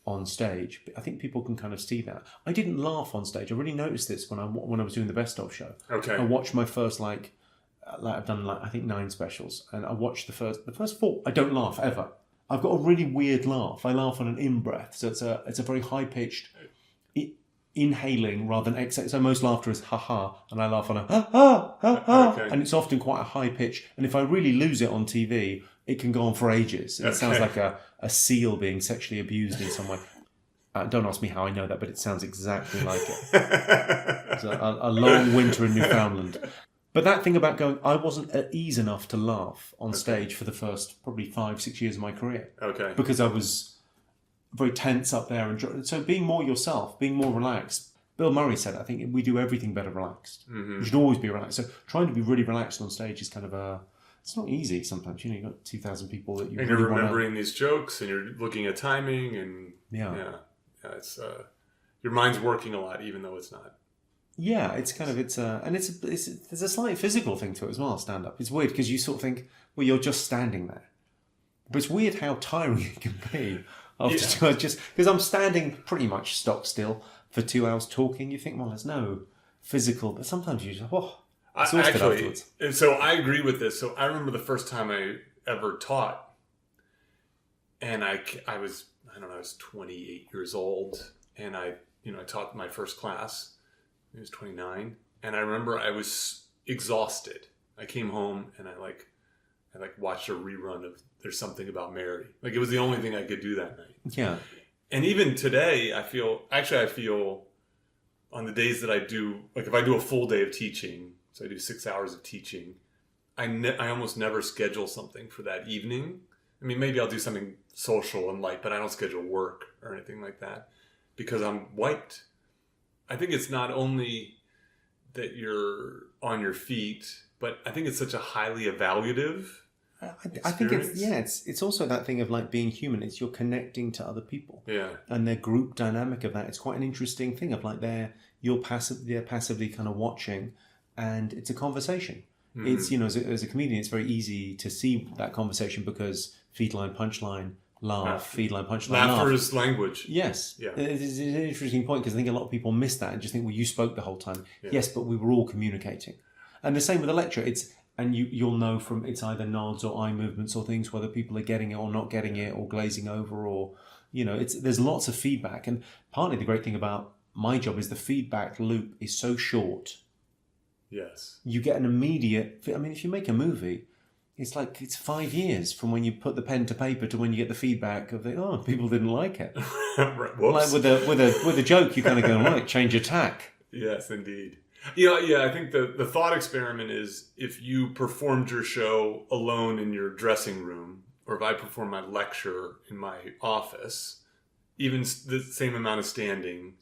on stage. I think people can kind of see that. I didn't laugh on stage. I really noticed this when I was doing the Best Of show. Okay. I watched my first I've done I think 9 specials, and I watched the first 4. I don't laugh ever. I've got a really weird laugh. I laugh on an in-breath, so it's a very high-pitched inhaling rather than exhale. So most laughter is ha-ha, and I laugh on a ha-ha, ha-ha, okay. And it's often quite a high pitch. And if I really lose it on TV, it can go on for ages. It sounds like a seal being sexually abused in some way. Don't ask me how I know that, but it sounds exactly like it. It's a long winter in Newfoundland. But that thing about I wasn't at ease enough to laugh on stage for the first probably 5-6 years of my career. Okay. Because I was very tense up there. And so being more yourself, being more relaxed. Bill Murray said, I think we do everything better relaxed. Mm-hmm. You should always be relaxed. So trying to be really relaxed on stage is kind of it's not easy sometimes. You've got 2,000 people that you and really you're remembering these jokes, and you're looking at timing, and yeah, it's your mind's working a lot, even though it's not. Yeah, it's kind of there's a slight physical thing to it as well. Stand up. It's weird because you sort of think, well, you're just standing there, but it's weird how tiring it can be after just because I'm standing pretty much stock still for 2 hours talking. You think, well, there's no physical, but sometimes you just exhausted afterwards. And so I agree with this. So I remember the first time I ever taught, and I was 28 years old, and I taught my first class. I was 29, and I remember I was exhausted. I came home and I watched a rerun of There's Something About Mary. Like, it was the only thing I could do that night. Yeah. And even today, I feel on the days that I do, like if I do a full day of teaching, so I do 6 hours of teaching, I almost never schedule something for that evening. I mean, maybe I'll do something social and light, but I don't schedule work or anything like that because I'm wiped. I think it's not only that you're on your feet, but I think it's such a highly evaluative experience. I think it's also that thing of like being human. It's you're connecting to other people. Yeah. And their group dynamic of that. It's quite an interesting thing of like they're passively kind of watching, and it's a conversation. Mm. It's, as a comedian, it's very easy to see that conversation because feed line, punchline, laugh, feed line, punchline, laugh. Laughter is language. Yes. Yeah. It's an interesting point because I think a lot of people miss that and just think, well, you spoke the whole time. Yeah. Yes, but we were all communicating. And the same with a lecture. You'll know from it's either nods or eye movements or things whether people are getting it or not getting it or glazing over or, there's lots of feedback. And partly the great thing about my job is the feedback loop is so short. Yes. You get an immediate... I mean, if you make a movie, it's 5 years from when you put the pen to paper to when you get the feedback of people didn't like it. Right. Like with a joke, you kind of go, right, change your tack. Yes, indeed. Yeah, I think the thought experiment is if you performed your show alone in your dressing room, or if I performed my lecture in my office, even the same amount of standing,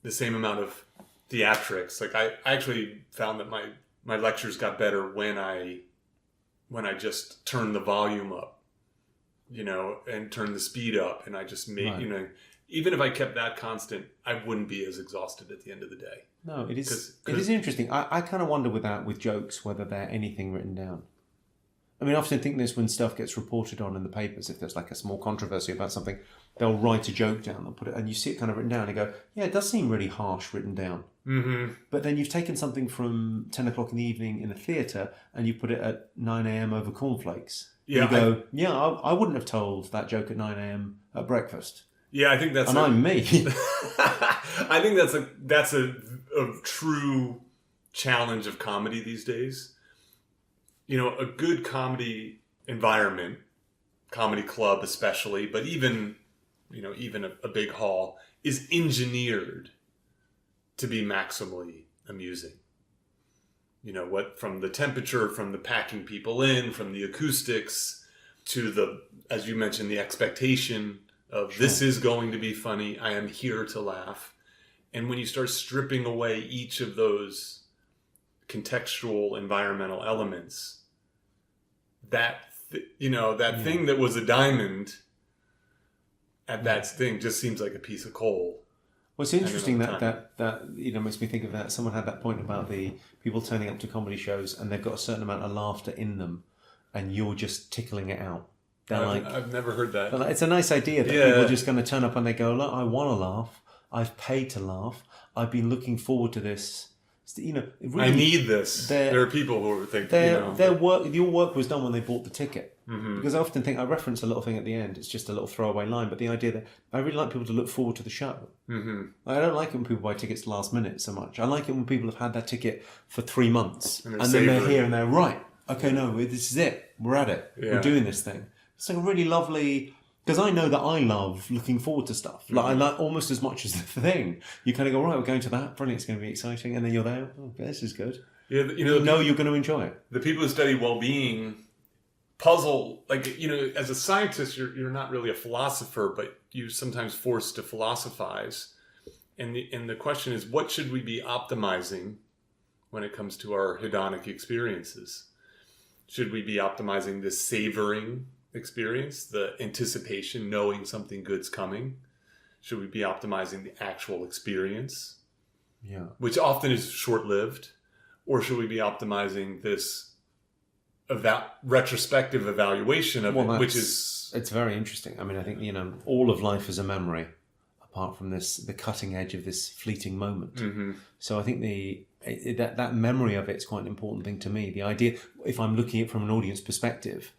the same amount of theatrics. Like I actually found that my lectures got better when I just turned the volume up, and turned the speed up, and I just made, right. Even if I kept that constant, I wouldn't be as exhausted at the end of the day. No, it is. It is interesting. I kind of wonder with jokes whether they're anything written down. I mean, I often think this when stuff gets reported on in the papers. If there's like a small controversy about something, they'll write a joke down, they'll put it, and you see it kind of written down and go, yeah, it does seem really harsh written down. Mm-hmm. But then you've taken something from 10 o'clock in the evening in a theatre and you put it at 9 a.m. over cornflakes. Yeah, you go, I wouldn't have told that joke at 9 a.m. at breakfast. Yeah, I think that's... And I'm me. I think that's a true challenge of comedy these days. You know, a good comedy environment, comedy club especially, but even a big hall, is engineered to be maximally amusing. You know, what, from the temperature, from the packing people in, from the acoustics, to the, as you mentioned, the expectation of this is going to be funny, I am here to laugh. And when you start stripping away each of those contextual environmental elements, that thing that was a diamond at that thing just seems like a piece of coal. Well, it's interesting that makes me think of that. Someone had that point about the people turning up to comedy shows and they've got a certain amount of laughter in them, and you're just tickling it out. I've never heard that. It's a nice idea that people are just going to turn up and they go, look, I want to laugh. I've paid to laugh. I've been looking forward to this. Really, I need this. There are people who think your work was done when they bought the ticket. Mm-hmm. Because I often think, I reference a little thing at the end. It's just a little throwaway line, but the idea that I really like people to look forward to the show. Mm-hmm. I don't like it when people buy tickets last minute so much. I like it when people have had that ticket for 3 months and then they're here and they're right. Okay, no, this is it. We're at it. Yeah. We're doing this thing. It's like a really lovely... Because I know that I love looking forward to stuff. Like, I like almost as much as the thing. You kind of go, right, we're going to that. Brilliant, it's going to be exciting. And then you're there. Oh, this is good. Yeah, you're going to enjoy it. The people who study well-being puzzle, as a scientist, you're not really a philosopher, but you're sometimes forced to philosophize. And the question is, what should we be optimizing when it comes to our hedonic experiences? Should we be optimizing the savoring experience, the anticipation, knowing something good's coming? Should we be optimizing the actual experience, which often is short-lived? Or should we be optimizing this retrospective evaluation of it, which is... It's very interesting. I mean, I think, all of life is a memory, apart from the cutting edge of this fleeting moment. Mm-hmm. So I think that memory of it is quite an important thing to me. The idea, if I'm looking at it from an audience perspective,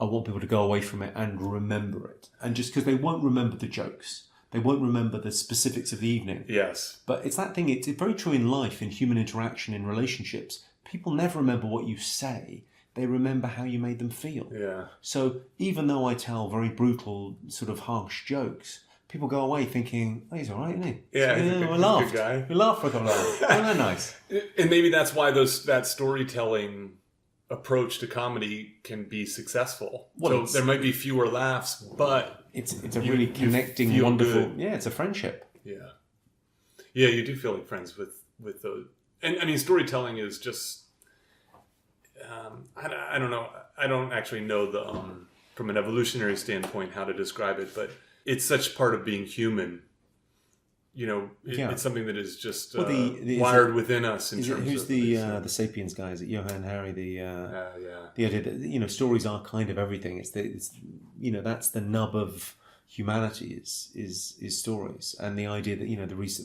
I want people to go away from it and remember it. And just because they won't remember the jokes, they won't remember the specifics of the evening. Yes. But it's that thing, it's very true in life, in human interaction, in relationships. People never remember what you say. They remember how you made them feel. Yeah. So even though I tell very brutal, sort of harsh jokes, people go away thinking, oh, he's all right, isn't he? Yeah, we laughed. He's a good guy. We laughed for a couple of hours. Isn't that nice? And maybe that's why that storytelling approach to comedy can be successful. Well, so there might be fewer laughs, but it's a really connecting, wonderful. Good. Yeah, it's a friendship. Yeah, you do feel like friends with those. And I mean, storytelling is just. I don't know. I don't actually know from an evolutionary standpoint how to describe it, but it's such part of being human. It's something that is just wired within us. Who's the Sapiens guy? Is it Johann Hari? The idea that stories are kind of everything. It's that's the nub of humanity is stories, and the idea that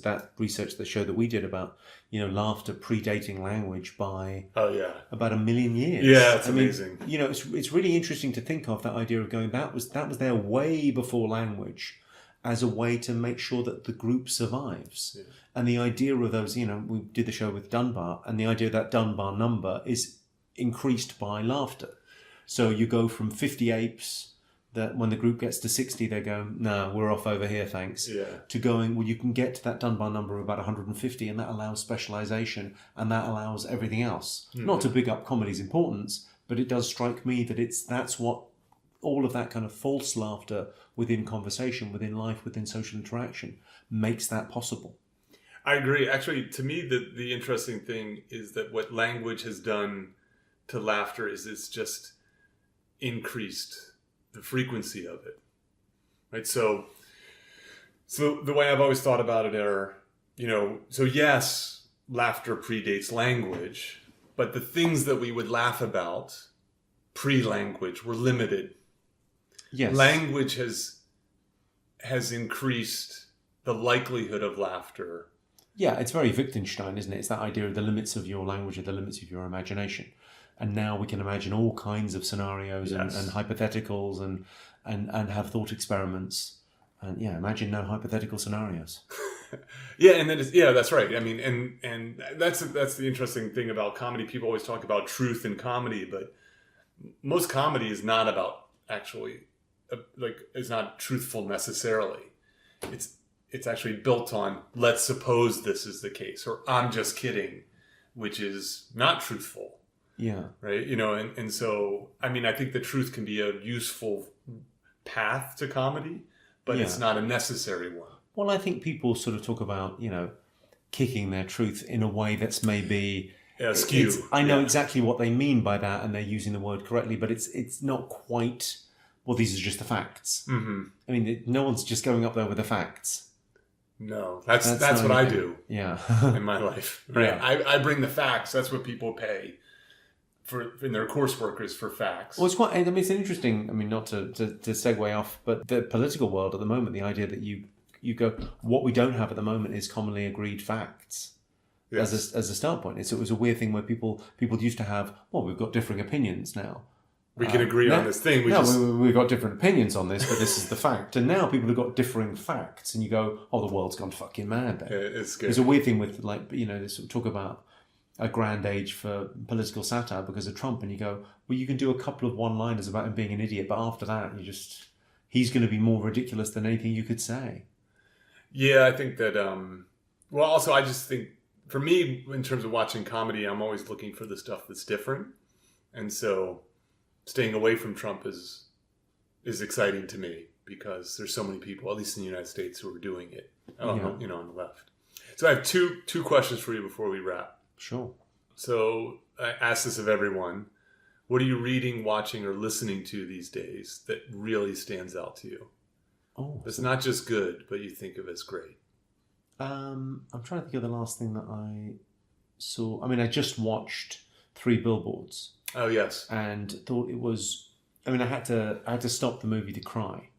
that research that showed that we did about laughter predating language by about 1 million years. Yeah, it's amazing. It's really interesting to think of that idea of going that was there way before language, as a way to make sure that the group survives. Yeah. And the idea of those, we did the show with Dunbar, and the idea that Dunbar number is increased by laughter. So you go from 50 apes, that when the group gets to 60, they go, no, we're off over here, thanks. Yeah. To going, well, you can get to that Dunbar number of about 150, and that allows specialisation, and that allows everything else. Mm-hmm. Not to big up comedy's importance, but it does strike me that that's what all of that kind of false laughter within conversation, within life, within social interaction makes that possible. I agree. Actually, to me, the interesting thing is that what language has done to laughter is it's just increased the frequency of it. Right? So the way I've always thought about it are, so yes, laughter predates language, but the things that we would laugh about pre-language were limited. Yes. Language has has increased the likelihood of laughter. Yeah, it's very Wittgenstein, isn't it? It's that idea of the limits of your language are the limits of your imagination. And now we can imagine all kinds of scenarios and hypotheticals and have thought experiments. And imagine no hypothetical scenarios. And then that's right. I mean, and that's the interesting thing about comedy. People always talk about truth in comedy, but most comedy is not about actually, it's not truthful necessarily. It's actually built on, let's suppose this is the case, or I'm just kidding, which is not truthful. Yeah. Right. And so, I mean, I think the truth can be a useful path to comedy, but it's not a necessary one. Well, I think people sort of talk about, kicking their truth in a way that's maybe skew. I know exactly what they mean by that, and they're using the word correctly, but it's not quite. Well, these are just the facts. Mm-hmm. I mean, no one's just going up there with the facts. No, that's what I do. Yeah, in my life. Right? Yeah. I bring the facts. That's what people pay for in their coursework is for facts. Well, it's quite. I mean, it's interesting. I mean, not to segue off, but the political world at the moment, the idea that you go, what we don't have at the moment is commonly agreed facts. Yes. As a start point. It was a weird thing where people used to have. Well, we've got differing opinions now. We can agree on this thing. We've got different opinions on this, but this is the fact. And now people have got differing facts, and you go, "Oh, the world's gone fucking mad." Then it's good. There's a weird thing with they sort of talk about a grand age for political satire because of Trump, and you go, "Well, you can do a couple of one-liners about him being an idiot, but after that, he's going to be more ridiculous than anything you could say." Yeah, I think that. Well, also, I just think for me, in terms of watching comedy, I'm always looking for the stuff that's different, and so. Staying away from Trump is exciting to me because there's so many people, at least in the United States, who are doing it. On the left. So I have two questions for you before we wrap. Sure. So I ask this of everyone: what are you reading, watching, or listening to these days that really stands out to you? Oh, it's not just good, but you think of as great. I'm trying to think of the last thing that I saw. I mean, I just watched 3 Billboards. Oh yes, and thought it was. I mean, I had to stop the movie to cry.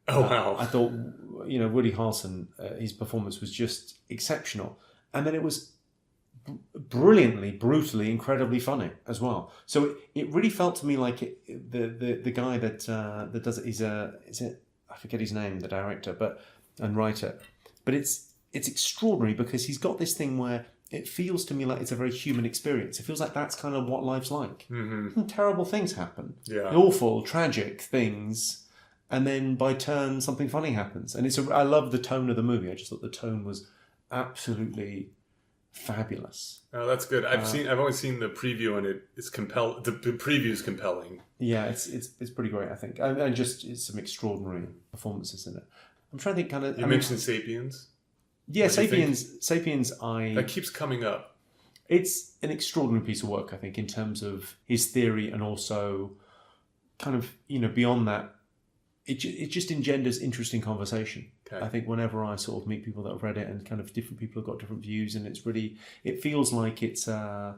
Oh wow! I thought, Woody Harrelson, his performance was just exceptional, and then it was brilliantly, brutally, incredibly funny as well. So it really felt to me like the guy that does it. I forget his name, the director, and writer, but it's extraordinary because he's got this thing where. It feels to me like it's a very human experience. It feels like that's kind of what life's like. Mm-hmm. Terrible things happen. Yeah. Awful, tragic things. And then by turn, something funny happens. And I love the tone of the movie. I just thought the tone was absolutely fabulous. Oh, that's good. I've only seen the preview and it's compelling. The preview is compelling. Yeah, it's pretty great, I think. And just it's some extraordinary performances in it. I'm trying to think You mentioned Sapiens. Yeah, Sapiens. That keeps coming up. It's an extraordinary piece of work, I think, in terms of his theory and also kind of beyond that, it just engenders interesting conversation. Okay. I think whenever I sort of meet people that have read it and kind of different people have got different views, and it feels like it's I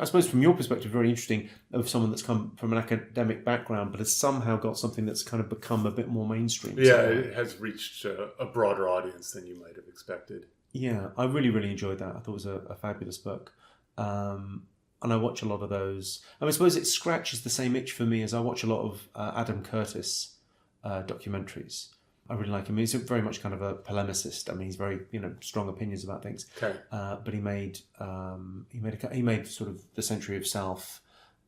suppose from your perspective very interesting of someone that's come from an academic background but has somehow got something that's kind of become a bit more mainstream. Yeah, it has reached a broader audience than you might have expected. Yeah, I really, really enjoyed that. I thought it was a fabulous book. And I watch a lot of those. I suppose it scratches the same itch for me as I watch a lot of Adam Curtis documentaries. I really like him. He's very much kind of a polemicist. I mean, he's very strong opinions about things. Okay. But he made sort of The Century of Self,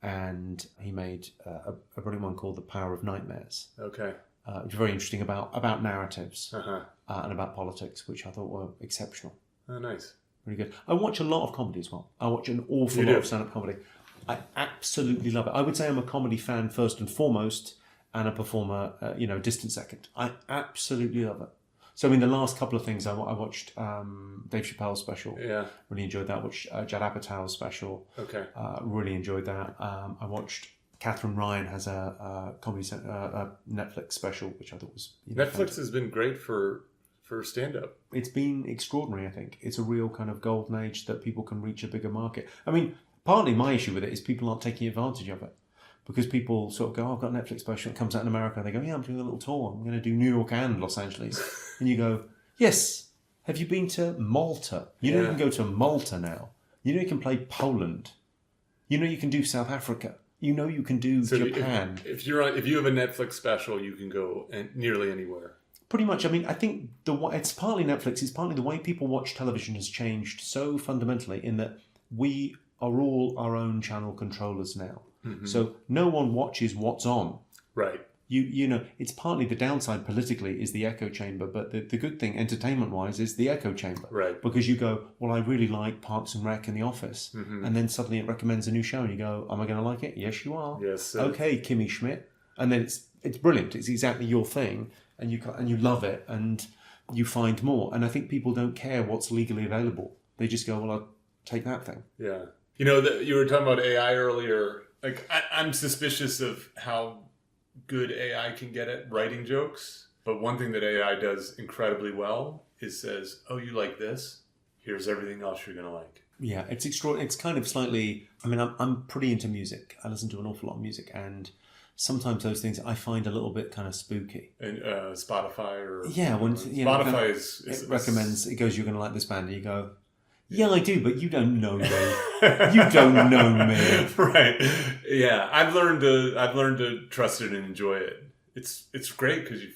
and he made a brilliant one called The Power of Nightmares. Okay. Which is very interesting about narratives and about politics, which I thought were exceptional. Oh, nice. Really good. I watch a lot of comedy as well. I watch an awful lot of stand-up comedy. I absolutely love it. I would say I'm a comedy fan first and foremost, and a performer, distant second. I absolutely love it. So, I mean, the last couple of things I watched Dave Chappelle's special. Yeah. Really enjoyed that. I watched Judd Apatow's special. Okay. Really enjoyed that. I watched Catherine Ryan has a comedy a Netflix special, which I thought was Netflix has been great for stand-up. It's been extraordinary, I think. It's a real kind of golden age that people can reach a bigger market. I mean, partly my issue with it is people aren't taking advantage of it. because people sort of go, oh, I've got a Netflix special. It comes out in America. And they go, yeah, I'm doing a little tour. I'm going to do New York and Los Angeles. And you go, yes. Have you been to Malta? You know you can go to Malta now. You know you can play Poland. You know you can do South Africa. You know you can do Japan. If you have a Netflix special, you can go nearly anywhere. Pretty much. I mean, I think it's partly Netflix. It's partly the way people watch television has changed so fundamentally in that we are all our own channel controllers now. Mm-hmm. So no one watches what's on. Right. You know, it's partly the downside politically is the echo chamber, but the good thing entertainment-wise is the echo chamber. Right. Because you go, well, I really like Parks and Rec and The Office. Mm-hmm. And then suddenly it recommends a new show and you go, am I going to like it? Yes, you are. Yes. Okay, Kimmy Schmidt. And then it's brilliant. It's exactly your thing. And you love it and you find more. And I think people don't care what's legally available. They just go, well, I'll take that thing. Yeah. You know, you were talking about AI earlier. Like, I'm suspicious of how good AI can get at writing jokes. But one thing that AI does incredibly well is says, oh, you like this? Here's everything else you're going to like. Yeah, it's extraordinary. It's kind of slightly... I mean, I'm pretty into music. I listen to an awful lot of music and... sometimes those things I find a little bit kind of spooky. And Spotify or... Yeah, when Spotify it recommends, it goes, you're going to like this band, and you go, yeah, I do, but you don't know me. You don't know me. Right. Yeah, I've learned to trust it and enjoy it. It's great because you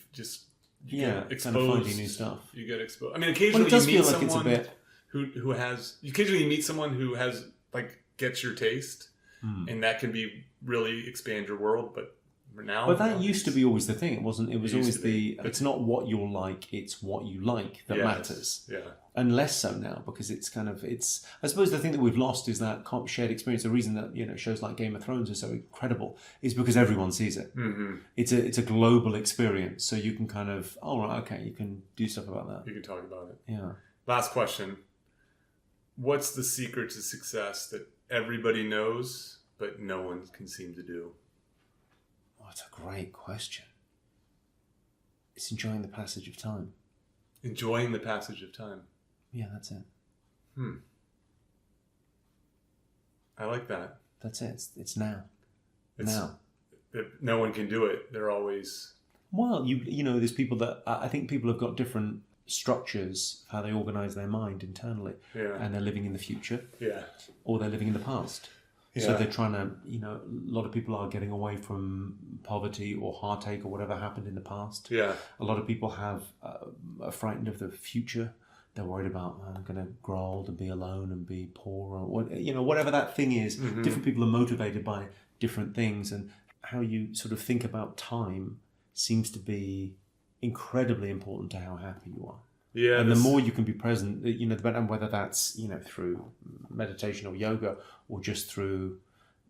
get exposed. Kind of finding new stuff. You get exposed. I mean, occasionally you meet someone who has like gets your taste, and that can be really expand your world. But now, that used to be always the thing. It wasn't. It was always it's not what you'll like. It's what you like that matters. Yeah. And less so now because it's kind of I suppose the thing that we've lost is that shared experience. The reason that shows like Game of Thrones are so incredible is because everyone sees it. Mm-hmm. It's a global experience, so you can kind of you can do stuff about that. You can talk about it. Yeah. Last question: what's the secret to success that everybody knows but no one can seem to do? Oh, that's a great question. It's enjoying the passage of time. Enjoying the passage of time. Yeah, that's it. I like that. That's it. It's now. Now. No one can do it. They're always... Well, there's people that... I think people have got different structures of how they organise their mind internally. Yeah. And they're living in the future. Yeah. Or they're living in the past. Yeah. So they're trying to, a lot of people are getting away from poverty or heartache or whatever happened in the past. Yeah. A lot of people are frightened of the future. They're worried about, I'm going to grow old and be alone and be poor or whatever that thing is. Mm-hmm. Different people are motivated by different things, and how you sort of think about time seems to be incredibly important to how happy you are. Yeah, and the more you can be present, the better. And whether that's through meditation or yoga or just through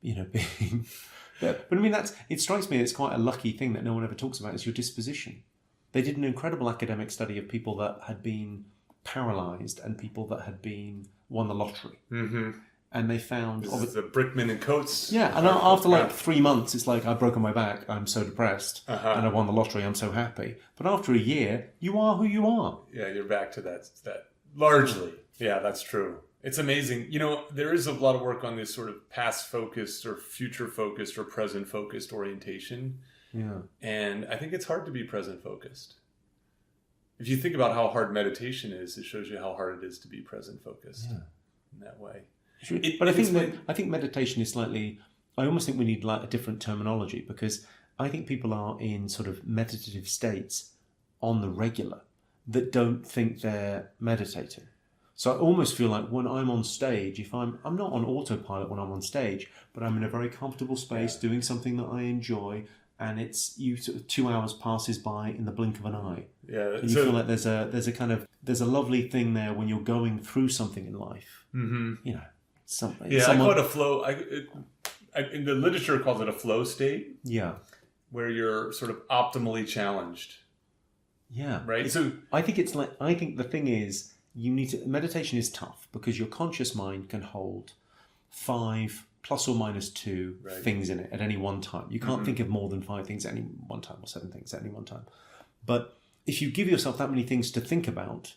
being. But I mean, it strikes me it's quite a lucky thing that no one ever talks about is your disposition. They did an incredible academic study of people that had been paralysed and people that had won the lottery. Mm-hmm. And they found... This is the Brickman and Coates. Yeah, and after 3 months, it's like, I've broken my back, I'm so depressed, and I won the lottery, I'm so happy. But after a year, you are who you are. Yeah, you're back to that largely. Yeah, that's true. It's amazing. There is a lot of work on this sort of past-focused or future-focused or present-focused orientation. Yeah. And I think it's hard to be present-focused. If you think about how hard meditation is, it shows you how hard it is to be present-focused in that way. But I think meditation is slightly... I almost think we need a different terminology, because I think people are in sort of meditative states on the regular that don't think they're meditating. So I almost feel like when I'm on stage, if I'm not on autopilot when I'm on stage, but I'm in a very comfortable space doing something that I enjoy, and it's 2 hours passes by in the blink of an eye. Yeah, and you feel like there's a lovely thing there when you're going through something in life. Mm-hmm. Something. Yeah, I call it a flow. In the literature, it calls it a flow state. Yeah, where you're sort of optimally challenged. Yeah, right. So I think the thing is meditation is tough because your conscious mind can hold 5 plus or minus 2 things in it at any one time. You can't think of more than 5 things at any one time or 7 things at any one time. But if you give yourself that many things to think about,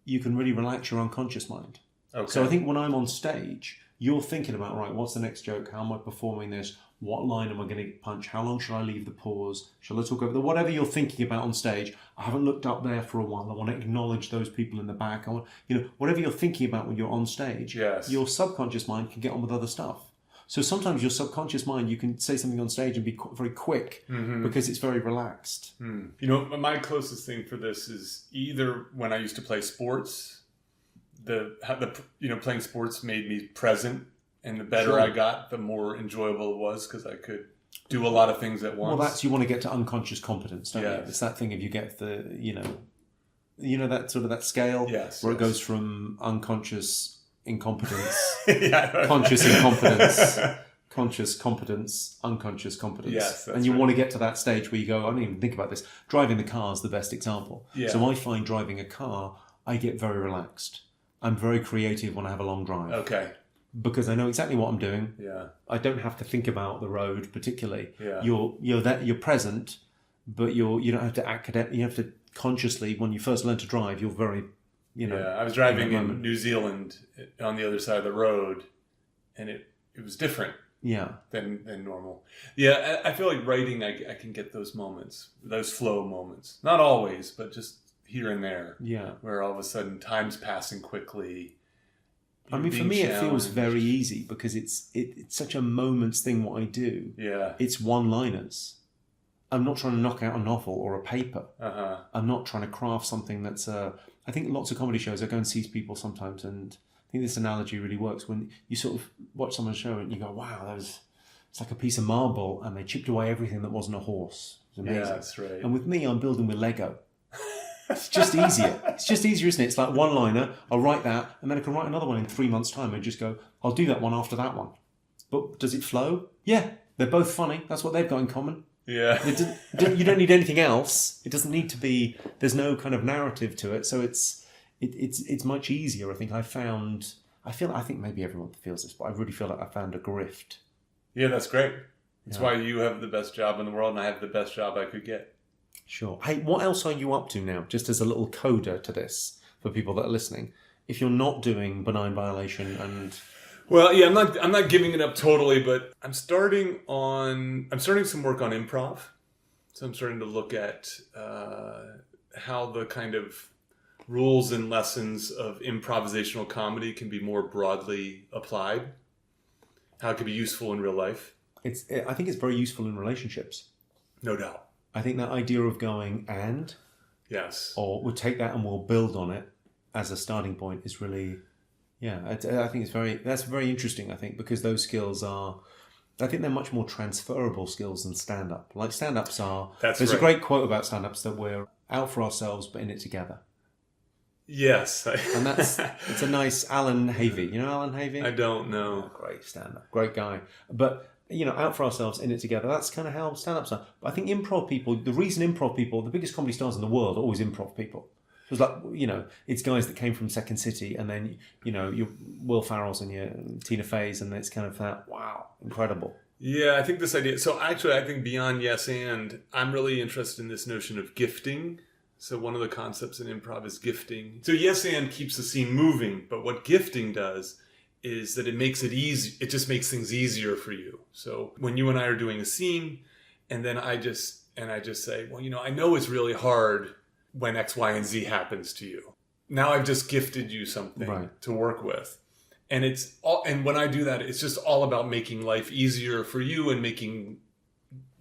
you can really relax your unconscious mind. Okay. So I think when I'm on stage, you're thinking about, right, what's the next joke? How am I performing this? What line am I going to punch? How long should I leave the pause? Shall I talk over whatever you're thinking about on stage? I haven't looked up there for a while. I want to acknowledge those people in the back. I want, whatever you're thinking about when you're on stage, yes. Your subconscious mind can get on with other stuff. So sometimes your subconscious mind, you can say something on stage and be very quick because it's very relaxed. My closest thing for this is either when I used to play sports, playing sports made me present, and the better I got, the more enjoyable it was because I could do a lot of things at once. Well, you want to get to unconscious competence, don't you? Yes. It's that thing if you get the, that sort of that scale where it goes from unconscious incompetence, conscious incompetence, conscious competence, unconscious competence. Yes, and you want to get to that stage where you go, I didn't even think about this. Driving the car is the best example. Yeah. So I find driving a car, I get very relaxed. I'm very creative when I have a long drive. Okay. Because I know exactly what I'm doing. Yeah. I don't have to think about the road particularly. Yeah. You're present, but you don't have to you have to consciously, when you first learn to drive, you're very I was driving in New Zealand on the other side of the road, and it was different. Yeah. Than normal. Yeah, I feel like writing, I can get those moments, those flow moments. Not always, but just here and there. Yeah. Where all of a sudden time's passing quickly. I mean, for me, it feels very easy because it's such a moment's thing what I do. Yeah. It's one-liners. I'm not trying to knock out a novel or a paper. Uh-huh. I'm not trying to craft something that's I think lots of comedy shows, I go and see people sometimes, and I think this analogy really works when you sort of watch someone's show and you go, wow, it's like a piece of marble and they chipped away everything that wasn't a horse. It's amazing. Yeah, that's right. And with me, I'm building with Lego. It's just easier. It's just easier, isn't it? It's like one-liner, I'll write that, and then I can write another one in 3 months' time and just go, I'll do that one after that one. But does it flow? Yeah, they're both funny. That's what they've got in common. Yeah. You don't need anything else. It doesn't need to be, there's no kind of narrative to it. So it's much easier. I think I think maybe everyone feels this, but I really feel like I found a grift. Yeah, that's great. That's why you have the best job in the world and I have the best job I could get. Sure. Hey, what else are you up to now? Just as a little coda to this for people that are listening. If you're not doing Benign Violation and... Well, yeah, I'm not giving it up totally, but I'm starting some work on improv. So I'm starting to look at how the kind of rules and lessons of improvisational comedy can be more broadly applied. How it can be useful in real life. I think it's very useful in relationships. No doubt. I think that idea of going and... Yes. Or we'll take that and we'll build on it as a starting point is really... Yeah, I think that's very interesting, I think, because those skills I think they're much more transferable skills than stand-up. Like stand-ups are... There's a great quote about stand-ups that we're out for ourselves but in it together. Yes. And it's a nice Alan Havey. You know Alan Havey? I don't know. Oh, great stand-up. Great guy. But, out for ourselves, in it together, that's kind of how stand-ups are. But I think improv people, the biggest comedy stars in the world are always improv people. It was like, it's guys that came from Second City and then, your Will Ferrell's and your Tina Fey's and it's kind of that, wow, incredible. Yeah, I think this idea... So actually, I think beyond yes and, I'm really interested in this notion of gifting. So one of the concepts in improv is gifting. So yes and keeps the scene moving, but what gifting does is that it makes it easy. It just makes things easier for you. So when you and I are doing a scene and then I just say, well, I know it's really hard when X, Y, and Z happens to you. Now I've just gifted you something to work with. And when I do that, it's just all about making life easier for you and making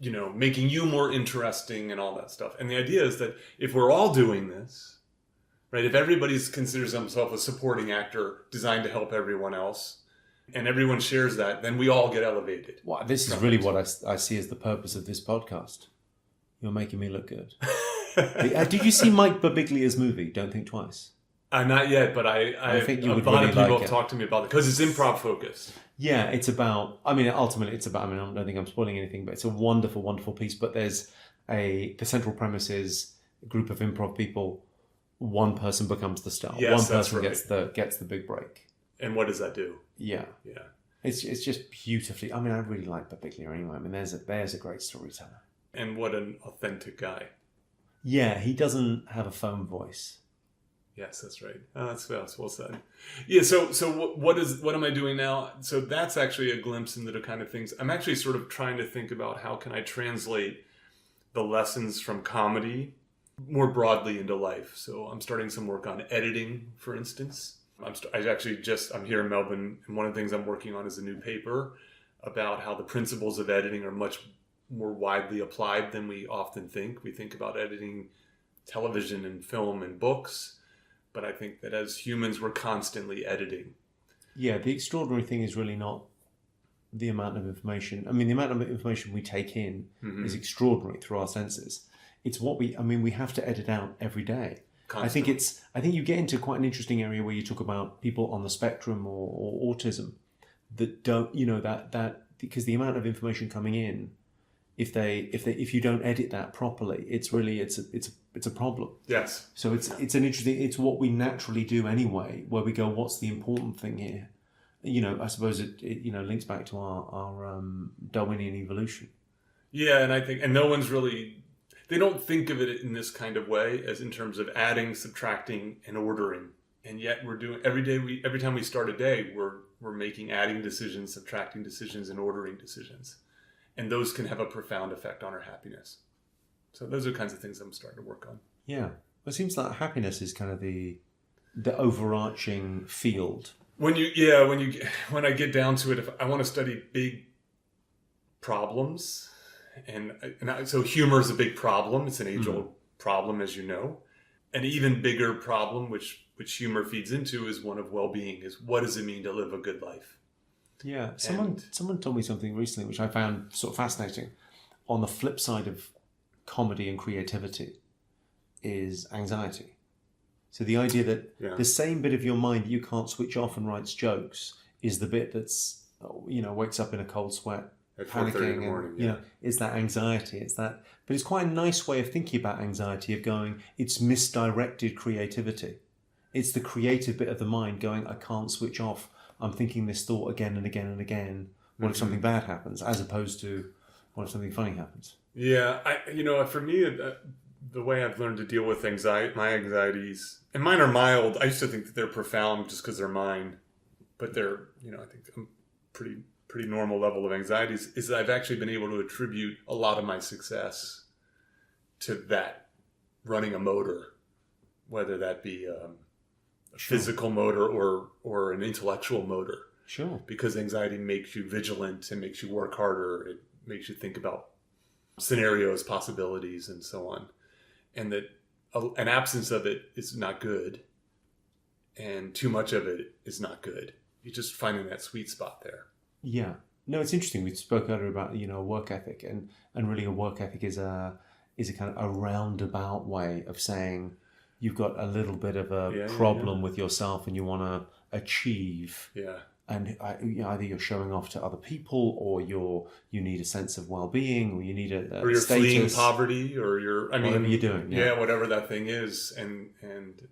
you more interesting and all that stuff. And the idea is that if we're all doing this, right, if everybody considers themselves a supporting actor designed to help everyone else, and everyone shares that, then we all get elevated. Well, this is really what I see as the purpose of this podcast. You're making me look good. Did you see Mike Birbiglia's movie, Don't Think Twice? Not yet, but I think you a would lot really of people like have it. talked to me about it because it's improv focused. Yeah, it's about... ultimately it's about... I don't think I'm spoiling anything, but it's a wonderful, wonderful piece. But the central premise is a group of improv people, one person becomes the star. Yes, one person right. gets the big break. And what does that do? Yeah. Yeah. It's just beautifully... I really like Birbiglia anyway. There's a great storyteller. And what an authentic guy. Yeah, he doesn't have a phone voice. Yes, that's right. Oh, that's well said. Yeah. So what am I doing now? So that's actually a glimpse into the kind of things I'm actually sort of trying to think about. How can I translate the lessons from comedy more broadly into life? So I'm starting some work on editing, for instance. I'm here in Melbourne, and one of the things I'm working on is a new paper about how the principles of editing are much more widely applied than we often think. We think about editing television and film and books, but I think that as humans, we're constantly editing. Yeah, the extraordinary thing is really not the amount of information. I mean, the amount of information we take in is extraordinary through our senses. It's what we have to edit out every day. Constantly. I think you get into quite an interesting area where you talk about people on the spectrum or autism that don't, that because the amount of information coming in, if you don't edit that properly, it's a problem. Yes. So it's what we naturally do anyway, where we go, what's the important thing here? I suppose it links back to our Darwinian evolution. Yeah, and I think, and no one's really, they don't think of it in this kind of way as in terms of adding, subtracting, and ordering. And yet we're doing every time we start a day, we're making adding decisions, subtracting decisions, and ordering decisions. And those can have a profound effect on our happiness. So those are the kinds of things I'm starting to work on. Yeah. It seems like happiness is kind of the overarching field. When I get down to it, if I want to study big problems, so humor is a big problem. It's an age-old problem, as you know. An even bigger problem, which humor feeds into, is one of well-being. Is what does it mean to live a good life? Yeah, someone told me something recently which I found sort of fascinating. On the flip side of comedy and creativity is anxiety. So the idea that the same bit of your mind that you can't switch off and writes jokes is the bit that's wakes up in a cold sweat, at panicking, in the morning, it's that anxiety. It's that, but it's quite a nice way of thinking about anxiety, of going, it's misdirected creativity. It's the creative bit of the mind going, I can't switch off. I'm thinking this thought again and again and again. What if something bad happens, as opposed to what if something funny happens? Yeah, for me, the way I've learned to deal with my anxieties, and mine are mild. I used to think that they're profound just because they're mine, but they're, I think I'm pretty normal level of anxieties, is that I've actually been able to attribute a lot of my success to that, running a motor, whether that be a physical motor or an intellectual motor. Sure. Because anxiety makes you vigilant and makes you work harder. It makes you think about scenarios, possibilities, and so on. And that an absence of it is not good, and too much of it is not good. You're just finding that sweet spot there. Yeah. No, it's interesting. We spoke earlier about, work ethic, and really a work ethic is a kind of a roundabout way of saying you've got a little bit of a problem with yourself and you want to achieve. Yeah. And either you're showing off to other people, or you need a sense of well-being, or you need a or you're status, fleeing poverty, or whatever you're doing. Yeah, whatever that thing is. And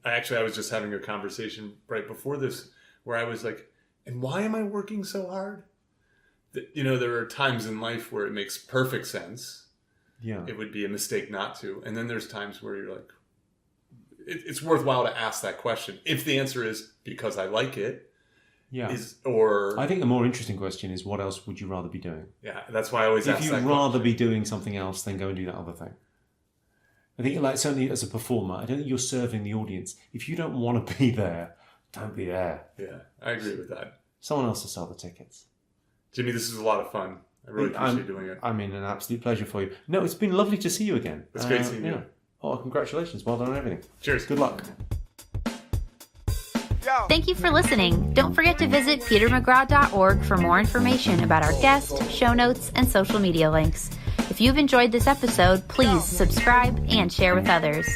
I was just having a conversation right before this where I was like, and why am I working so hard? There are times in life where it makes perfect sense. Yeah. It would be a mistake not to. And then there's times where you're like, it's worthwhile to ask that question. If the answer is because I like it. Yeah. I think the more interesting question is, what else would you rather be doing? Yeah, that's why I always ask that question. If you'd rather be doing something else, then go and do that other thing. I think, certainly as a performer, I don't think you're serving the audience. If you don't want to be there, don't be there. Yeah, I agree with that. Someone else will sell the tickets. Jimmy, this is a lot of fun. I really appreciate doing it. I mean, an absolute pleasure for you. No, it's been lovely to see you again. It's great seeing you. Oh, congratulations. Well done on everything. Cheers. Good luck. Thank you for listening. Don't forget to visit petermcgraw.org for more information about our guest, show notes, and social media links. If you've enjoyed this episode, please subscribe and share with others.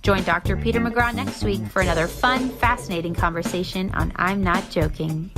Join Dr. Peter McGraw next week for another fun, fascinating conversation on I'm Not Joking.